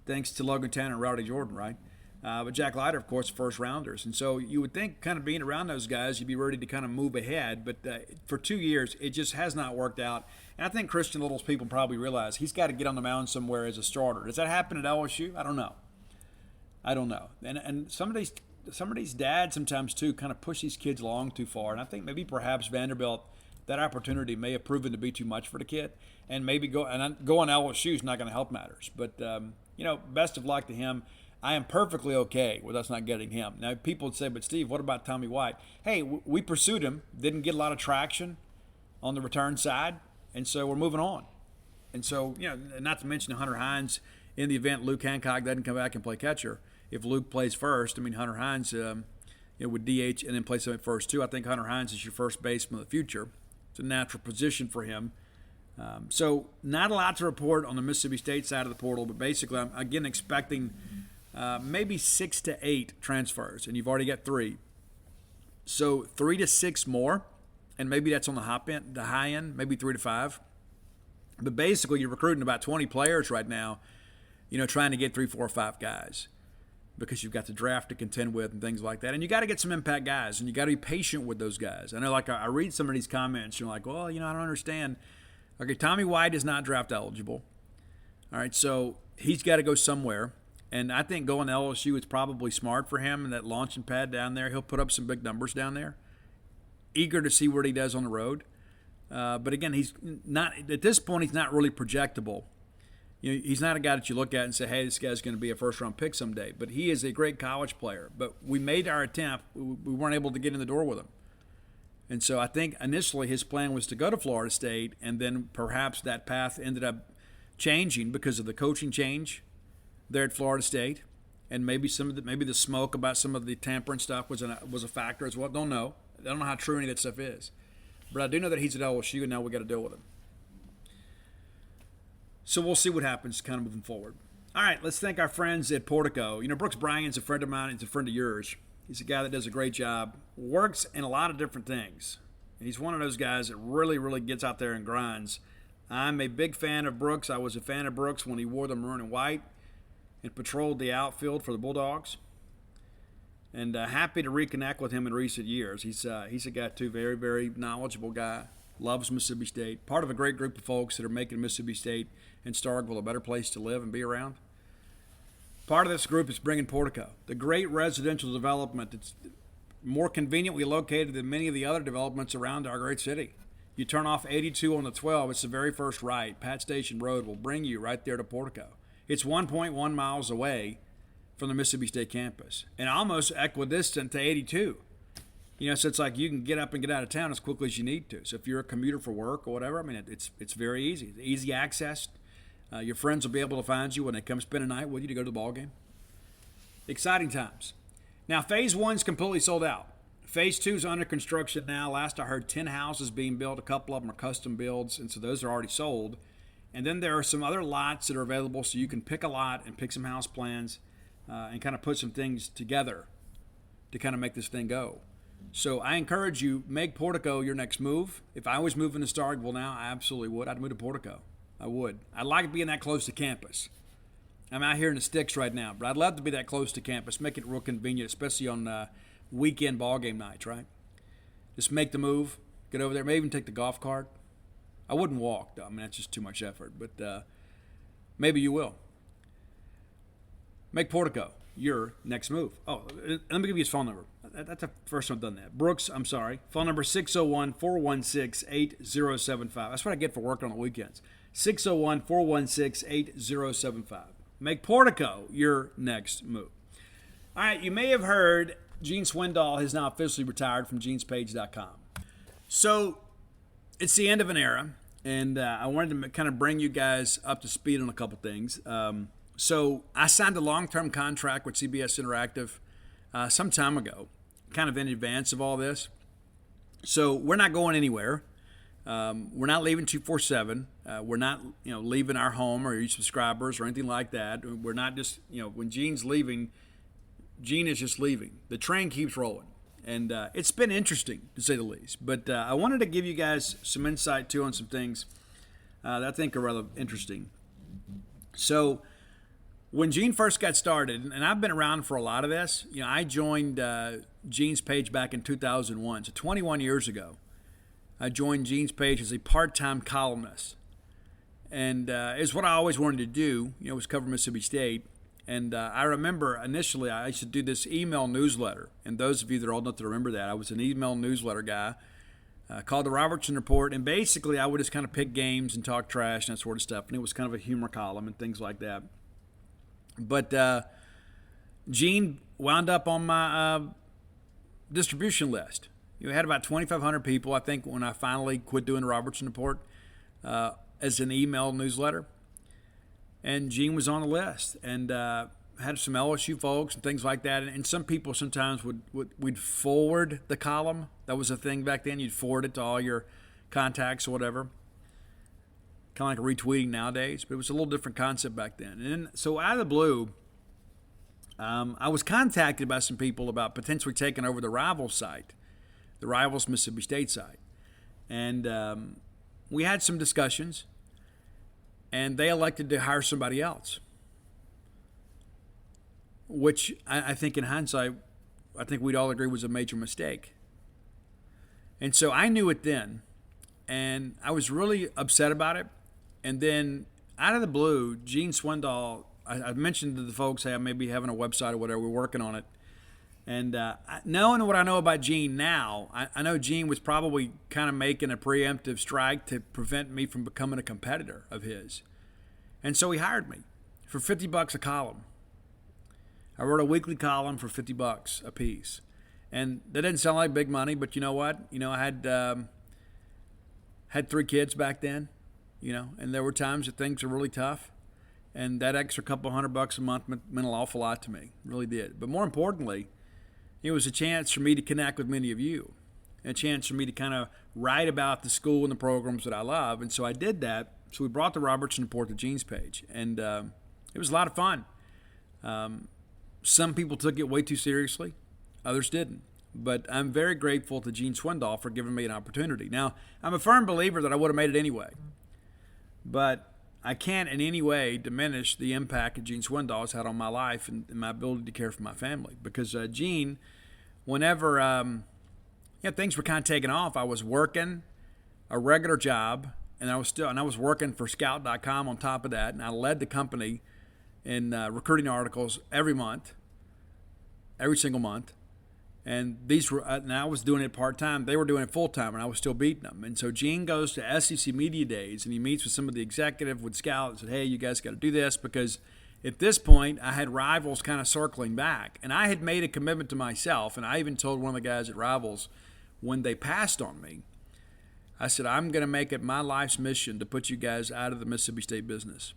thanks to Logan Tanner and Rowdy Jordan, right? But Jack Leiter, of course, first rounders. And so you would think kind of being around those guys, you'd be ready to kind of move ahead. But for 2 years, it just has not worked out. And I think Christian Little's people probably realize he's got to get on the mound somewhere as a starter. Does that happen at LSU? I don't know. And some of these dads sometimes, too, kind of push these kids along too far. And I think maybe perhaps Vanderbilt, that opportunity may have proven to be too much for the kid. And maybe go on LSU is not going to help matters. But, best of luck to him. I am perfectly okay with us not getting him. Now, people would say, but Steve, what about Tommy White? Hey, we pursued him, didn't get a lot of traction on the return side, and so we're moving on. And so, not to mention Hunter Hines, in the event Luke Hancock doesn't come back and play catcher. If Luke plays first, Hunter Hines would DH and then play some at first, too. I think Hunter Hines is your first baseman of the future. It's a natural position for him. So not a lot to report on the Mississippi State side of the portal, but basically I'm, again, expecting maybe 6 to 8 transfers, and you've already got 3. So 3 to 6 more, and maybe that's on the high end, maybe 3 to 5. But basically you're recruiting about 20 players right now, trying to get 3, 4, or 5 guys because you've got the draft to contend with and things like that. And you got to get some impact guys, and you got to be patient with those guys. I know, I read some of these comments, you're like, well, I don't understand. Okay, Tommy White is not draft eligible. All right, so he's got to go somewhere. And I think going to LSU is probably smart for him, and that launching pad down there, he'll put up some big numbers down there. Eager to see what he does on the road. But again, he's not at this point. He's not really projectable. He's not a guy that you look at and say, "Hey, this guy's going to be a first-round pick someday." But he is a great college player. But we made our attempt. We weren't able to get in the door with him. And so I think initially his plan was to go to Florida State, and then perhaps that path ended up changing because of the coaching change there at Florida State, and maybe the smoke about some of the tampering stuff was a factor as well. Don't know. I don't know how true any of that stuff is, but I do know that he's at LSU, and now we got to deal with him. So we'll see what happens, kind of moving forward. All right, let's thank our friends at Portico. You know, Brooks Bryan's a friend of mine. He's a friend of yours. He's a guy that does a great job, works in a lot of different things. He's one of those guys that really, really gets out there and grinds. I'm a big fan of Brooks. I was a fan of Brooks when he wore the maroon and white and patrolled the outfield for the Bulldogs. And happy to reconnect with him in recent years. He's a guy, too, very, very knowledgeable guy. Loves Mississippi State. Part of a great group of folks that are making Mississippi State and Starkville a better place to live and be around. Part of this group is bringing Portico, the great residential development that's more conveniently located than many of the other developments around our great city. You turn off 82 on the 12, it's the very first right. Pat Station Road will bring you right there to Portico. It's 1.1 miles away from the Mississippi State campus and almost equidistant to 82. You know, so it's like you can get up and get out of town as quickly as you need to. So if you're a commuter for work or whatever, I mean, it's very easy. It's easy access. Your friends will be able to find you when they come spend a night with you to go to the ball game. Exciting times. Now, Phase 1's completely sold out. Phase 2's under construction now. Last I heard, 10 houses being built. A couple of them are custom builds, and so those are already sold. And then there are some other lots that are available, so you can pick a lot and pick some house plans and kind of put some things together to kind of make this thing go. So I encourage you, make Portico your next move. If I was moving to Starkville now, I absolutely would. I'd move to Portico. I would. I'd like being that close to campus. I'm out here in the sticks right now, but I'd love to be that close to campus, make it real convenient, especially on weekend ball game nights, right? Just make the move, get over there, maybe even take the golf cart. I wouldn't walk, though. I mean, that's just too much effort, but maybe you will. Make Portico your next move. Oh, let me give you his phone number. That's the first time I've done that. Brooks, I'm sorry. Phone number 601-416-8075. That's what I get for working on the weekends. 601-416-8075. Make Portico your next move. All right, you may have heard Gene Swindoll has now officially retired from genespage.com. So it's the end of an era, and I wanted to kind of bring you guys up to speed on a couple things. So I signed a long-term contract with CBS Interactive some time ago, kind of in advance of all this. So we're not going anywhere. We're not leaving 247. We're not, leaving our home or your subscribers or anything like that. We're not just, when Gene's leaving, Gene is just leaving. The train keeps rolling. And it's been interesting, to say the least. But I wanted to give you guys some insight, too, on some things that I think are rather interesting. So when Gene first got started, and I've been around for a lot of this, I joined Gene's page back in 2001, so 21 years ago. I joined Gene's page as a part-time columnist. And it's what I always wanted to do, was cover Mississippi State. And I remember initially I used to do this email newsletter. And those of you that are old enough to remember that, I was an email newsletter guy called the Robertson Report. And basically I would just kind of pick games and talk trash and that sort of stuff. And it was kind of a humor column and things like that. But Gene wound up on my distribution list. We had about 2,500 people, I think, when I finally quit doing the Robertson Report as an email newsletter. And Gene was on the list and had some LSU folks and things like that. And some people sometimes we'd forward the column. That was a thing back then. You'd forward it to all your contacts or whatever. Kind of like retweeting nowadays. But it was a little different concept back then. And then, so out of the blue, I was contacted by some people about potentially taking over the Rivals site. The Rivals Mississippi State site. And we had some discussions, and they elected to hire somebody else, which I think in hindsight, I think we'd all agree was a major mistake. And so I knew it then, and I was really upset about it. And then out of the blue, Gene Swindoll, I mentioned to the folks, hey, I may be having a website or whatever, we're working on it. And knowing what I know about Gene now, I know Gene was probably kind of making a preemptive strike to prevent me from becoming a competitor of his. And so he hired me for $50 a column. I wrote a weekly column for $50 a piece. And that didn't sound like big money, but you know what? I had 3 kids back then, and there were times that things were really tough. And that extra couple $100 a month meant an awful lot to me, really did. But more importantly, it was a chance for me to connect with many of you, a chance for me to kind of write about the school and the programs that I love. And so I did that. So we brought the Robertson Report to Gene's page. And It was a lot of fun. Some people took it way too seriously. Others didn't. But I'm very grateful to Gene Swindoll for giving me an opportunity. Now, I'm a firm believer that I would have made it anyway. But I can't in any way diminish the impact that Gene Swindoll has had on my life and my ability to care for my family. Because Gene, whenever things were kind of taking off, I was working a regular job, and I was working for Scout.com on top of that, and I led the company in recruiting articles every single month. And I was doing it part-time. They were doing it full-time, and I was still beating them. And so Gene goes to SEC Media Days, and he meets with some of the executive with Scout and said, hey, you guys got to do this, because at this point, I had Rivals kind of circling back. And I had made a commitment to myself, and I even told one of the guys at Rivals when they passed on me, I said, I'm going to make it my life's mission to put you guys out of the Mississippi State business.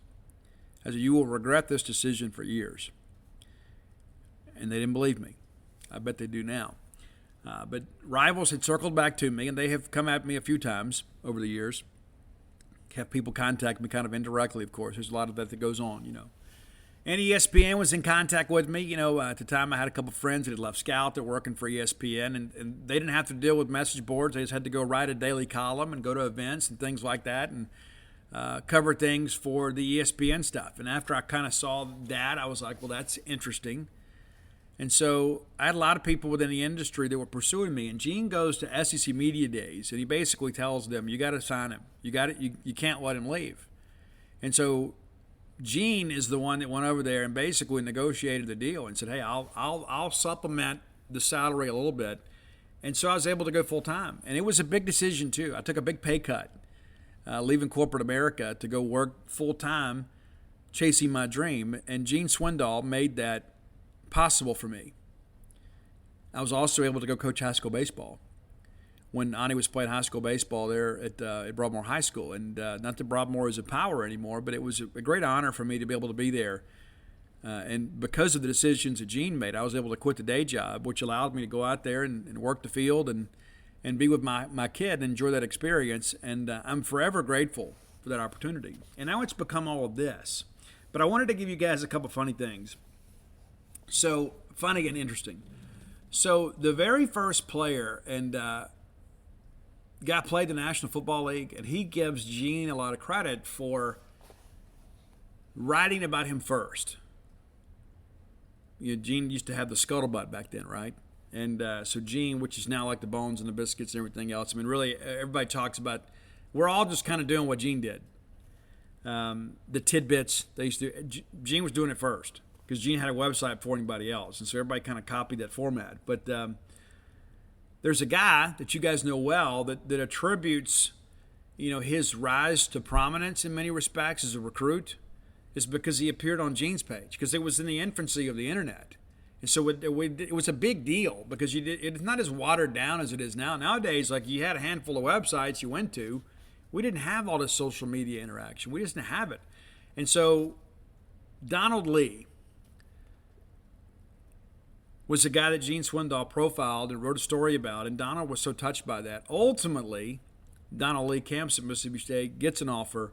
I said, you will regret this decision for years. And they didn't believe me. I bet they do now. But Rivals had circled back to me, and they have come at me a few times over the years. Have people contact me kind of indirectly, of course. There's a lot of that goes on, And ESPN was in contact with me. At the time I had a couple of friends that had left Scout. They're working for ESPN, and they didn't have to deal with message boards. They just had to go write a daily column and go to events and things like that and cover things for the ESPN stuff. And after I kind of saw that, I was like, well, that's interesting. And so I had a lot of people within the industry that were pursuing me. And Gene goes to SEC Media Days, and he basically tells them, you got to sign him. You can't let him leave. And so Gene is the one that went over there and basically negotiated the deal and said, hey, I'll supplement the salary a little bit. And so I was able to go full time. And it was a big decision, too. I took a big pay cut, leaving corporate America to go work full time, chasing my dream. And Gene Swindoll made that possible for me. I was also able to go coach high school baseball when Ani was playing high school baseball there at Broadmoor High School. And not that Broadmoor is a power anymore, but it was a great honor for me to be able to be there. And because of the decisions that Gene made, I was able to quit the day job, which allowed me to go out there and work the field and be with my kid and enjoy that experience. And I'm forever grateful for that opportunity. And now it's become all of this. But I wanted to give you guys a couple funny things. So, funny and interesting. So, the very first player and guy played the National Football League, and he gives Gene a lot of credit for writing about him first. Gene used to have the scuttlebutt back then, right? And so Gene, which is now like the Bones and the Biscuits and everything else, I mean, really, everybody talks about, we're all just kind of doing what Gene did. The tidbits, Gene was doing it first, because Gene had a website before anybody else, and so everybody kind of copied that format. But there's a guy that you guys know well that attributes, his rise to prominence in many respects as a recruit is because he appeared on Gene's page, because it was in the infancy of the internet. And so it was a big deal, because it's not as watered down as it is now. Nowadays, like, you had a handful of websites you went to. We didn't have all this social media interaction. We just didn't have it. And so Donald Lee was the guy that Gene Swindoll profiled and wrote a story about, and Donald was so touched by that. Ultimately, Donald Lee camps at Mississippi State, gets an offer,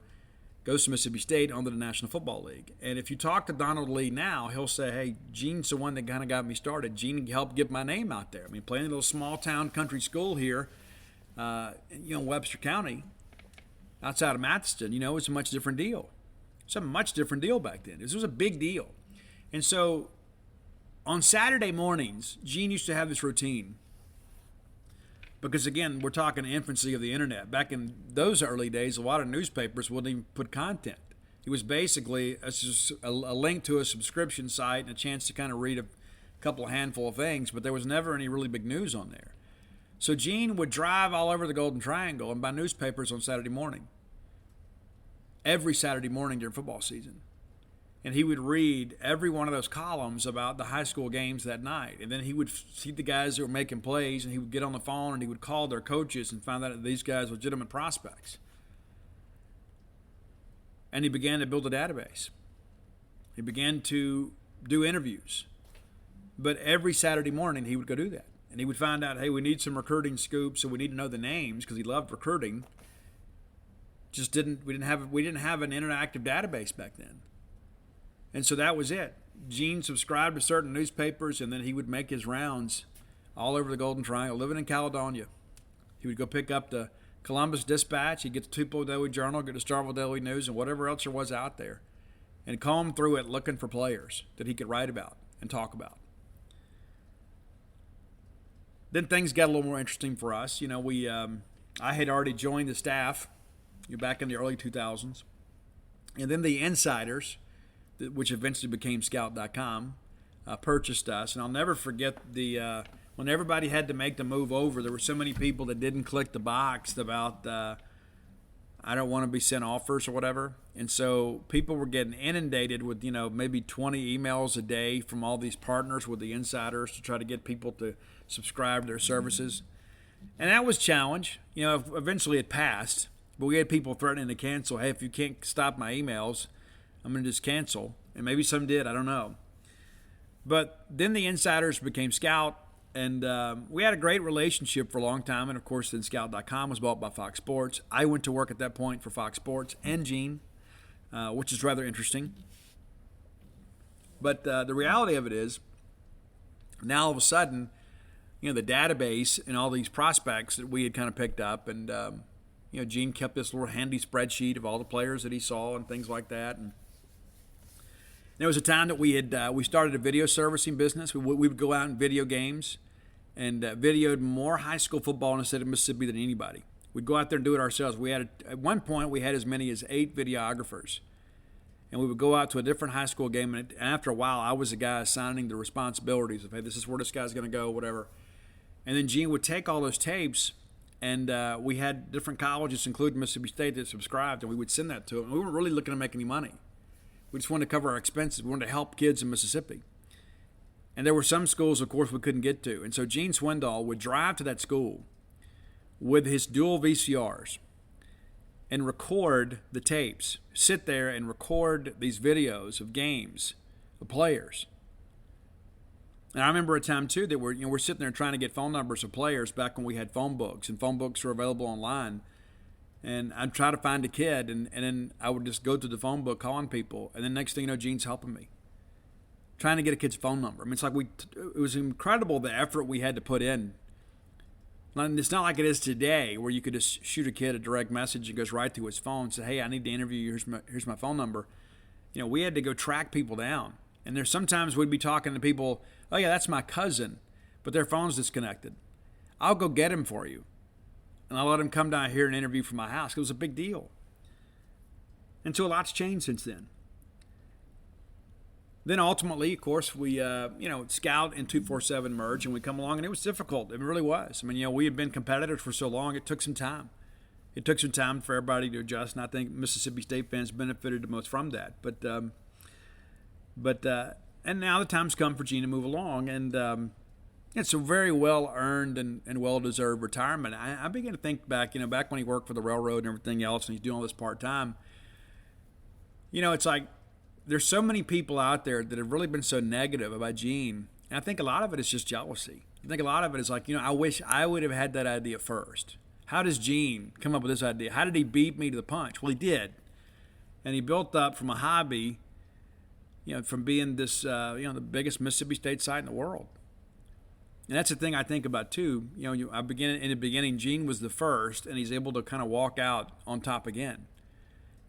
goes to Mississippi State onto the National Football League. And if you talk to Donald Lee now, he'll say, hey, Gene's the one that kind of got me started. Gene helped get my name out there. I mean, playing in a little small-town country school here, Webster County, outside of Matheson, it's a much different deal. It's a much different deal back then. This was a big deal. And so on Saturday mornings, Gene used to have this routine. Because, again, we're talking infancy of the internet. Back in those early days, a lot of newspapers wouldn't even put content. It was basically a link to a subscription site and a chance to kind of read a couple of handful of things, but there was never any really big news on there. So Gene would drive all over the Golden Triangle and buy newspapers on Saturday morning. Every Saturday morning during football season. And he would read every one of those columns about the high school games that night. And then he would see the guys that were making plays, and he would get on the phone and he would call their coaches and find out that these guys were legitimate prospects. And he began to build a database. He began to do interviews. But every Saturday morning he would go do that. And he would find out, hey, we need some recruiting scoops, so we need to know the names, because he loved recruiting. We didn't have an interactive database back then. And so that was it. Gene subscribed to certain newspapers, and then he would make his rounds all over the Golden Triangle, living in Caledonia. He would go pick up the Columbus Dispatch, he'd get the Tupelo Daily Journal, get the Starkville Daily News, and whatever else there was out there, and comb through it looking for players that he could write about and talk about. Then things got a little more interesting for us. I had already joined the staff back in the early 2000s. And then the insiders, which eventually became Scout.com, purchased us. And I'll never forget when everybody had to make the move over, there were so many people that didn't click the box about I don't want to be sent offers or whatever. And so people were getting inundated with, maybe 20 emails a day from all these partners with the insiders to try to get people to subscribe to their services. And that was a challenge. Eventually it passed. But we had people threatening to cancel. Hey, if you can't stop my emails, I'm going to just cancel. And maybe some did. I don't know. But then the insiders became Scout. And we had a great relationship for a long time. And, of course, then Scout.com was bought by Fox Sports. I went to work at that point for Fox Sports and Gene, which is rather interesting. But the reality of it is, now all of a sudden, the database and all these prospects that we had kind of picked up. And, Gene kept this little handy spreadsheet of all the players that he saw and things like that. And there was a time that we started a video servicing business. We would go out and video games and videoed more high school football in the state of Mississippi than anybody. We'd go out there and do it ourselves. At one point, we had as many as 8 videographers. And we would go out to a different high school game, and after a while, I was the guy assigning the responsibilities of, hey, this is where this guy's going to go, whatever. And then Gene would take all those tapes, and we had different colleges, including Mississippi State, that subscribed, and we would send that to them. We weren't really looking to make any money. We just wanted to cover our expenses. We wanted to help kids in Mississippi. And there were some schools, of course, we couldn't get to. And so Gene Swindoll would drive to that school with his dual VCRs and record the tapes, sit there and record these videos of games, of players. And I remember a time, too, that we're sitting there trying to get phone numbers of players back when we had phone books, and phone books were available online. And I'd try to find a kid, and then I would just go to the phone book calling people. And then next thing you know, Gene's helping me, trying to get a kid's phone number. I mean, it was incredible the effort we had to put in. And it's not like it is today where you could just shoot a kid a direct message and goes right to his phone and say, hey, I need to interview you. Here's my phone number. We had to go track people down. And there's sometimes we'd be talking to people, oh, yeah, that's my cousin, but their phone's disconnected. I'll go get him for you. And I'll let him come down here and interview from my house. It was a big deal. And so a lot's changed since then. Then ultimately, of course, we, Scout and 247 merged, and we come along, and it was difficult. It really was. I mean, we had been competitors for so long, it took some time. It took some time for everybody to adjust, and I think Mississippi State fans benefited the most from that. And now the time's come for Gene to move along, and it's a very well-earned and well-deserved retirement. I began to think back, back when he worked for the railroad and everything else, and he's doing all this part-time. It's like there's so many people out there that have really been so negative about Gene, and I think a lot of it is just jealousy. I think a lot of it is like, I wish I would have had that idea first. How does Gene come up with this idea? How did he beat me to the punch? Well, he did. And he built up from a hobby, from being this, the biggest Mississippi State site in the world. And that's the thing I think about, too. In the beginning, Gene was the first, and he's able to kind of walk out on top again.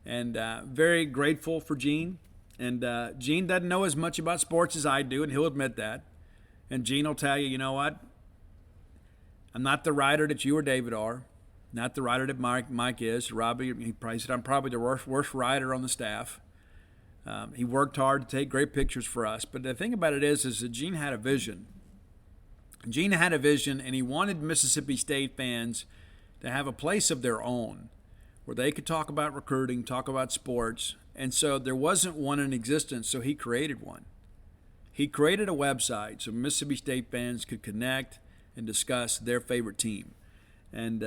And very grateful for Gene. And Gene doesn't know as much about sports as I do, and he'll admit that. And Gene will tell you, you know what? I'm not the writer that you or David are. Not the writer that Mike is. Robbie, he probably said, I'm probably the worst writer on the staff. He worked hard to take great pictures for us. But the thing about it is that Gene had a vision. Gene had a vision, and he wanted Mississippi State fans to have a place of their own where they could talk about recruiting, talk about sports. And so there wasn't one in existence, so he created one. He created a website so Mississippi State fans could connect and discuss their favorite team. And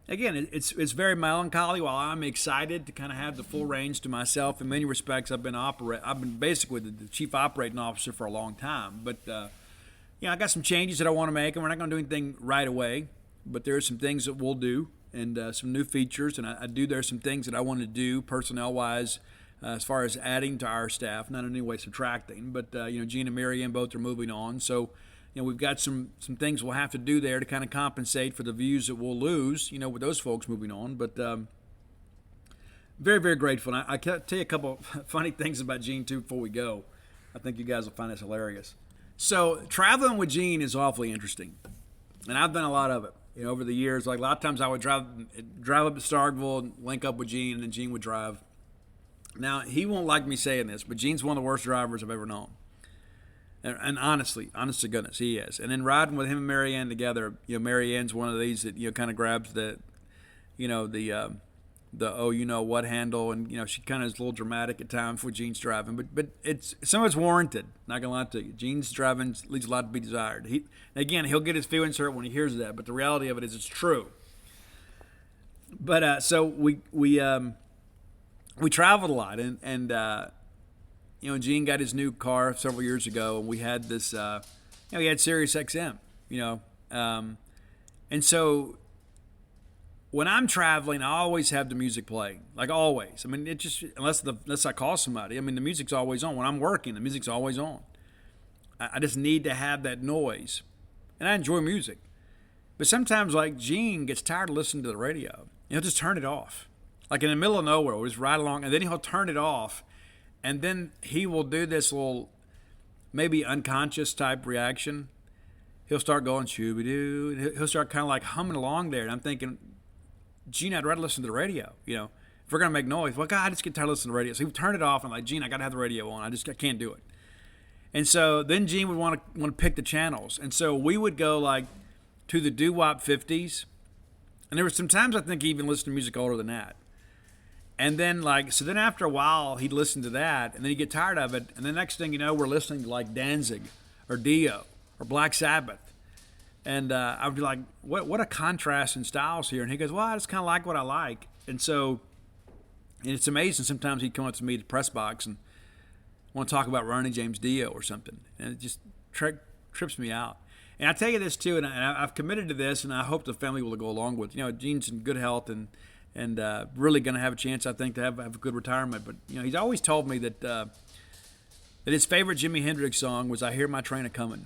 again, it's very melancholy. While I'm excited to kind of have the full reins to myself, in many respects, I've been basically the chief operating officer for a long time. But I got some changes that I want to make, and we're not going to do anything right away. But there are some things that we'll do, and some new features. And there's some things that I want to do personnel-wise as far as adding to our staff, not in any way subtracting. But Gene and Mary Ann both are moving on, so we've got some things we'll have to do there to kind of compensate for the views that we'll lose, with those folks moving on. But very, very grateful. And I can tell you a couple funny things about Gene too before we go. I think you guys will find this hilarious. So traveling with Gene is awfully interesting, and I've done a lot of it. Over the years, like a lot of times I would drive up to Starkville and link up with Gene, and then Gene would drive. Now, he won't like me saying this, but Gene's one of the worst drivers I've ever known. And honestly, honest to goodness, he is. And then riding with him and Mary Ann together, Mary Ann's one of these that, kind of grabs the what handle, and, she kind of is a little dramatic at times for Gene's driving. But some of it's warranted, not going to lie to you. Gene's driving leaves a lot to be desired. He'll get his feelings hurt when he hears that, but the reality of it is it's true. But so we traveled a lot, and Gene got his new car several years ago, and we had this, he had Sirius XM, and so when I'm traveling, I always have the music playing, like always. I mean, it just unless I call somebody, the music's always on. When I'm working, the music's always on. I just need to have that noise, and I enjoy music. But sometimes, like Gene gets tired of listening to the radio. He'll just turn it off, like in the middle of nowhere. We'll just ride along, and then he'll turn it off, and then he will do this little, maybe unconscious type reaction. He'll start going shooby-doo, and he'll start kind of like humming along there, and I'm thinking, Gene, I'd rather listen to the radio. If we're going to make noise, well, God, I just get tired of listening to the radio. So he would turn it off, and like, Gene, I got to have the radio on. I can't do it. And so then Gene would want to pick the channels. And so we would go like to the doo-wop 50s. And there were some times I think he even listened to music older than that. And then then after a while, he'd listen to that, and then he'd get tired of it. And the next thing you know, we're listening to like Danzig or Dio or Black Sabbath. And I would be like, what a contrast in styles here. And he goes, well, I just kind of like what I like. And so, and it's amazing. Sometimes he'd come up to me at the press box and want to talk about Ronnie James Dio or something. And it just trips me out. And I tell you this too, and I've committed to this, and I hope the family will go along with. Gene's in good health and really going to have a chance, I think, to have a good retirement. But he's always told me that his favorite Jimi Hendrix song was "I Hear My Train A-Comin'."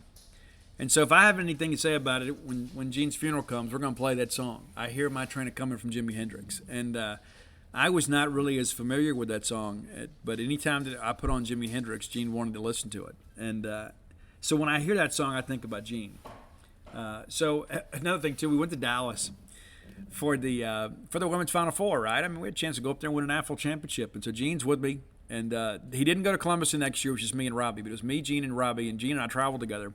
And so if I have anything to say about it, when Gene's funeral comes, we're going to play that song, "I Hear My Train A-Comin'" from Jimi Hendrix. And I was not really as familiar with that song, but anytime that I put on Jimi Hendrix, Gene wanted to listen to it. And so when I hear that song, I think about Gene. So another thing, too, we went to Dallas for the Women's Final Four, right? We had a chance to go up there and win an AFL championship. And so Gene's with me. And he didn't go to Columbus the next year. It was just me and Robbie. But it was me, Gene, and Robbie. And Gene and I traveled together.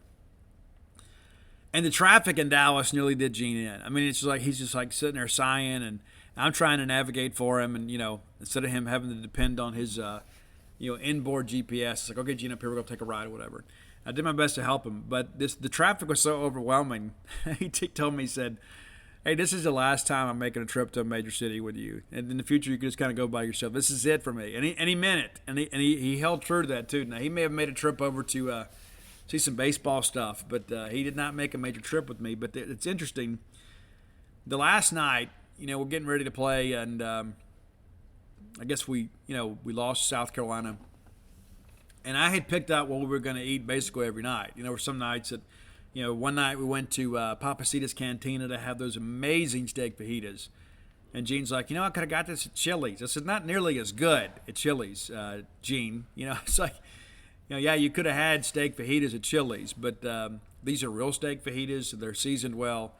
And the traffic in Dallas nearly did Gene in. It's just like he's just like sitting there sighing, and I'm trying to navigate for him. And instead of him having to depend on his inboard GPS, it's like, okay, Gene, up here, we're gonna take a ride or whatever. I did my best to help him, but the traffic was so overwhelming. He told me, he said, "Hey, this is the last time I'm making a trip to a major city with you, and in the future you can just kind of go by yourself. This is it for me." And he meant it, and he held true to that too. Now he may have made a trip over to see some baseball stuff, but he did not make a major trip with me. But it's interesting. The last night, we're getting ready to play, and I guess we lost South Carolina. And I had picked out what we were going to eat basically every night. There were some nights that, one night we went to Papacita's Cantina to have those amazing steak fajitas. And Gene's like, I could have got this at Chili's. I said, not nearly as good at Chili's, Gene. It's like, yeah, you could have had steak fajitas at Chili's, but these are real steak fajitas. They're seasoned well.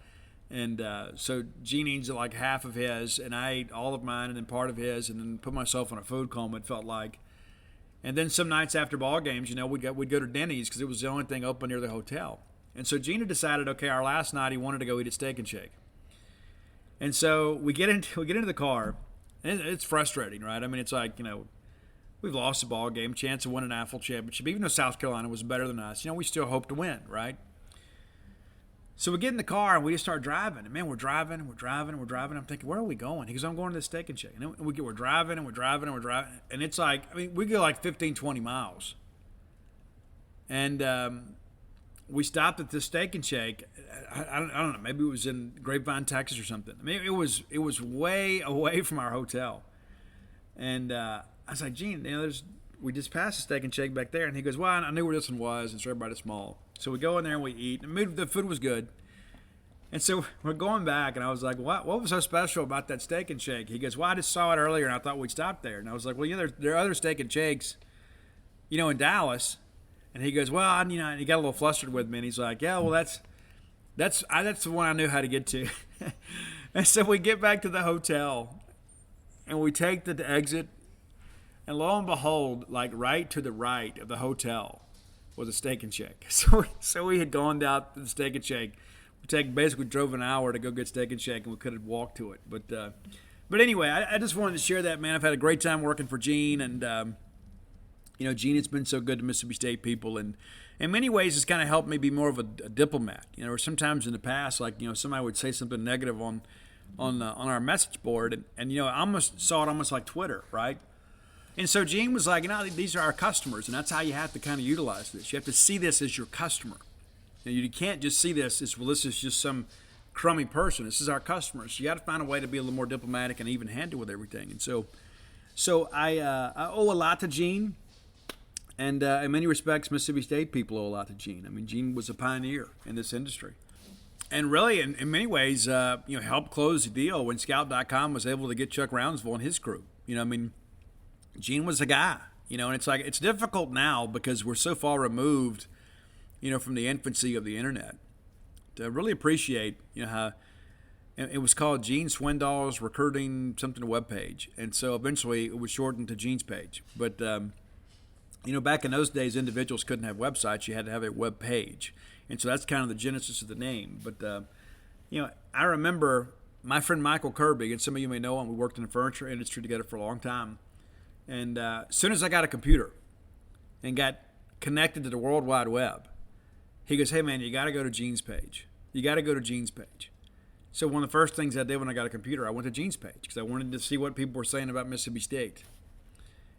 And so Gene eats like half of his, and I ate all of mine and then part of his, and then put myself on a food coma, it felt like. And then some nights after ball games, we'd go to Denny's because it was the only thing open near the hotel. And so Gene had decided, okay, our last night he wanted to go eat at Steak and Shake. And so we get into the car, and it's frustrating, right? It's like, we've lost the ball game, chance of winning an AFL championship. Even though South Carolina was better than us, we still hope to win, right? So we get in the car and we just start driving. And man, we're driving. I'm thinking, where are we going? He goes, I'm going to the Steak and Shake. And then we're driving. And it's like, we go like 15, 20 miles. And we stopped at the Steak and Shake. I don't know, maybe it was in Grapevine, Texas or something. It was way away from our hotel. And I I was like, Gene, we just passed the Steak and Shake back there. And he goes, well, I knew where this one was. It's right by the small. So we go in there and we eat. And the food was good. And so we're going back, and I was like, what was so special about that Steak and Shake? He goes, well, I just saw it earlier, and I thought we'd stop there. And I was like, well, there are other Steak and Shakes, in Dallas. And he goes, well, and he got a little flustered with me, and he's like, yeah, well, that's the one I knew how to get to. And so we get back to the hotel, and we take the exit, and lo and behold, like right to the right of the hotel was a Steak and Shake. So we had gone down to the Steak and Shake. Basically drove an hour to go get Steak and Shake, and we could have walked to it. But anyway, I just wanted to share that, man. I've had a great time working for Gene, and Gene has been so good to Mississippi State people, and in many ways it's kind of helped me be more of a diplomat. Or sometimes in the past, like somebody would say something negative on our message board, and I almost saw it almost like Twitter, right? And so Gene was like, these are our customers, and that's how you have to kind of utilize this. You have to see this as your customer. You can't just see this as, well, this is just some crummy person. This is our customers. You got to find a way to be a little more diplomatic and even-handed with everything. And so I owe a lot to Gene, and in many respects, Mississippi State people owe a lot to Gene. I mean, Gene was a pioneer in this industry, and really, in many ways, helped close the deal when Scout.com was able to get Chuck Rounsville and his crew. Gene was the guy. And it's like it's difficult now because we're so far removed, from the infancy of the internet, to really appreciate, how it was called Gene Swindall's Recruiting something webpage. And so eventually it was shortened to Gene's page. But, back in those days, individuals couldn't have websites. You had to have a web page. And so that's kind of the genesis of the name. But, I remember my friend Michael Kirby, and some of you may know him, we worked in the furniture industry together for a long time. And as soon as I got a computer and got connected to the World Wide Web, he goes, hey, man, you got to go to Gene's page. You got to go to Gene's page. So one of the first things I did when I got a computer, I went to Gene's page because I wanted to see what people were saying about Mississippi State.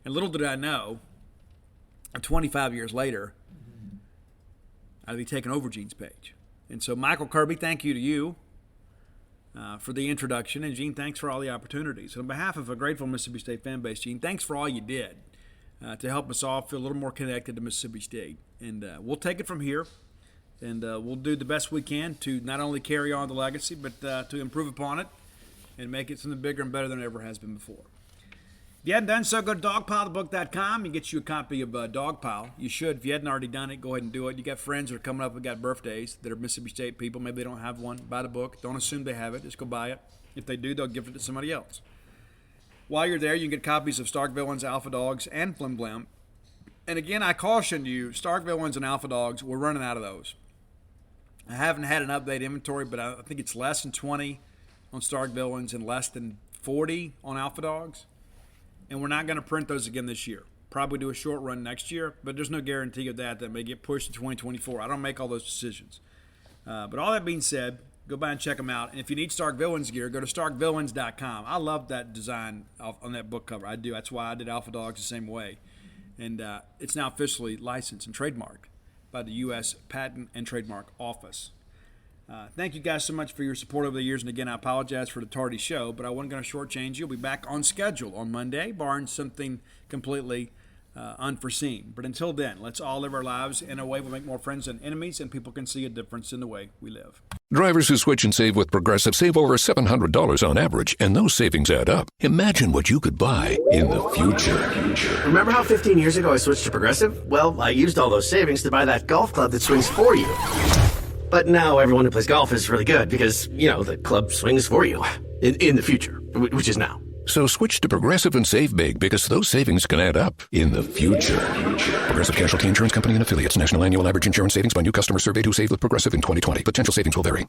And little did I know, 25 years later, I'd be taking over Gene's page. And so, Michael Kirby, thank you to you for the introduction. And, Gene, thanks for all the opportunities. On behalf of a grateful Mississippi State fan base, Gene, thanks for all you did to help us all feel a little more connected to Mississippi State. And we'll take it from here. And we'll do the best we can to not only carry on the legacy, but to improve upon it and make it something bigger and better than it ever has been before. If you hadn't done so, go to dogpilethebook.com and get you a copy of Dogpile. You should. If you hadn't already done it, go ahead and do it. You got friends that are coming up that got birthdays that are Mississippi State people. Maybe they don't have one. Buy the book. Don't assume they have it. Just go buy it. If they do, they'll give it to somebody else. While you're there, you can get copies of Stark Villains, Alpha Dogs, and Flim Blam. And again, I cautioned you, Stark Villains and Alpha Dogs, we're running out of those. I haven't had an updated inventory, but I think it's less than 20 on Stark Villains and less than 40 on Alpha Dogs. And we're not going to print those again this year. Probably do a short run next year, but there's no guarantee of that. That may get pushed to 2024. I don't make all those decisions. But all that being said, go by and check them out. And if you need Stark Villains gear, go to starkvillains.com. I love that design on that book cover. I do. That's why I did Alpha Dogs the same way. And it's now officially licensed and trademarked by the U.S. Patent and Trademark Office. Thank you guys so much for your support over the years. And again, I apologize for the tardy show, but I wasn't going to shortchange you. We'll be back on schedule on Monday, barring something completely unforeseen. But until then, let's all live our lives in a way we make more friends than enemies, and people can see a difference in the way we live. Drivers who switch and save with Progressive save over $700 on average, and those savings add up. Imagine what you could buy in the future. Remember how 15 years ago I switched to Progressive? Well, I used all those savings to buy that golf club that swings for you. But now everyone who plays golf is really good because, the club swings for you in the future, which is now. So switch to Progressive and save big because those savings can add up in the future. Progressive Casualty Insurance Company and Affiliates. National annual average insurance savings by new customers surveyed who saved with Progressive in 2020. Potential savings will vary.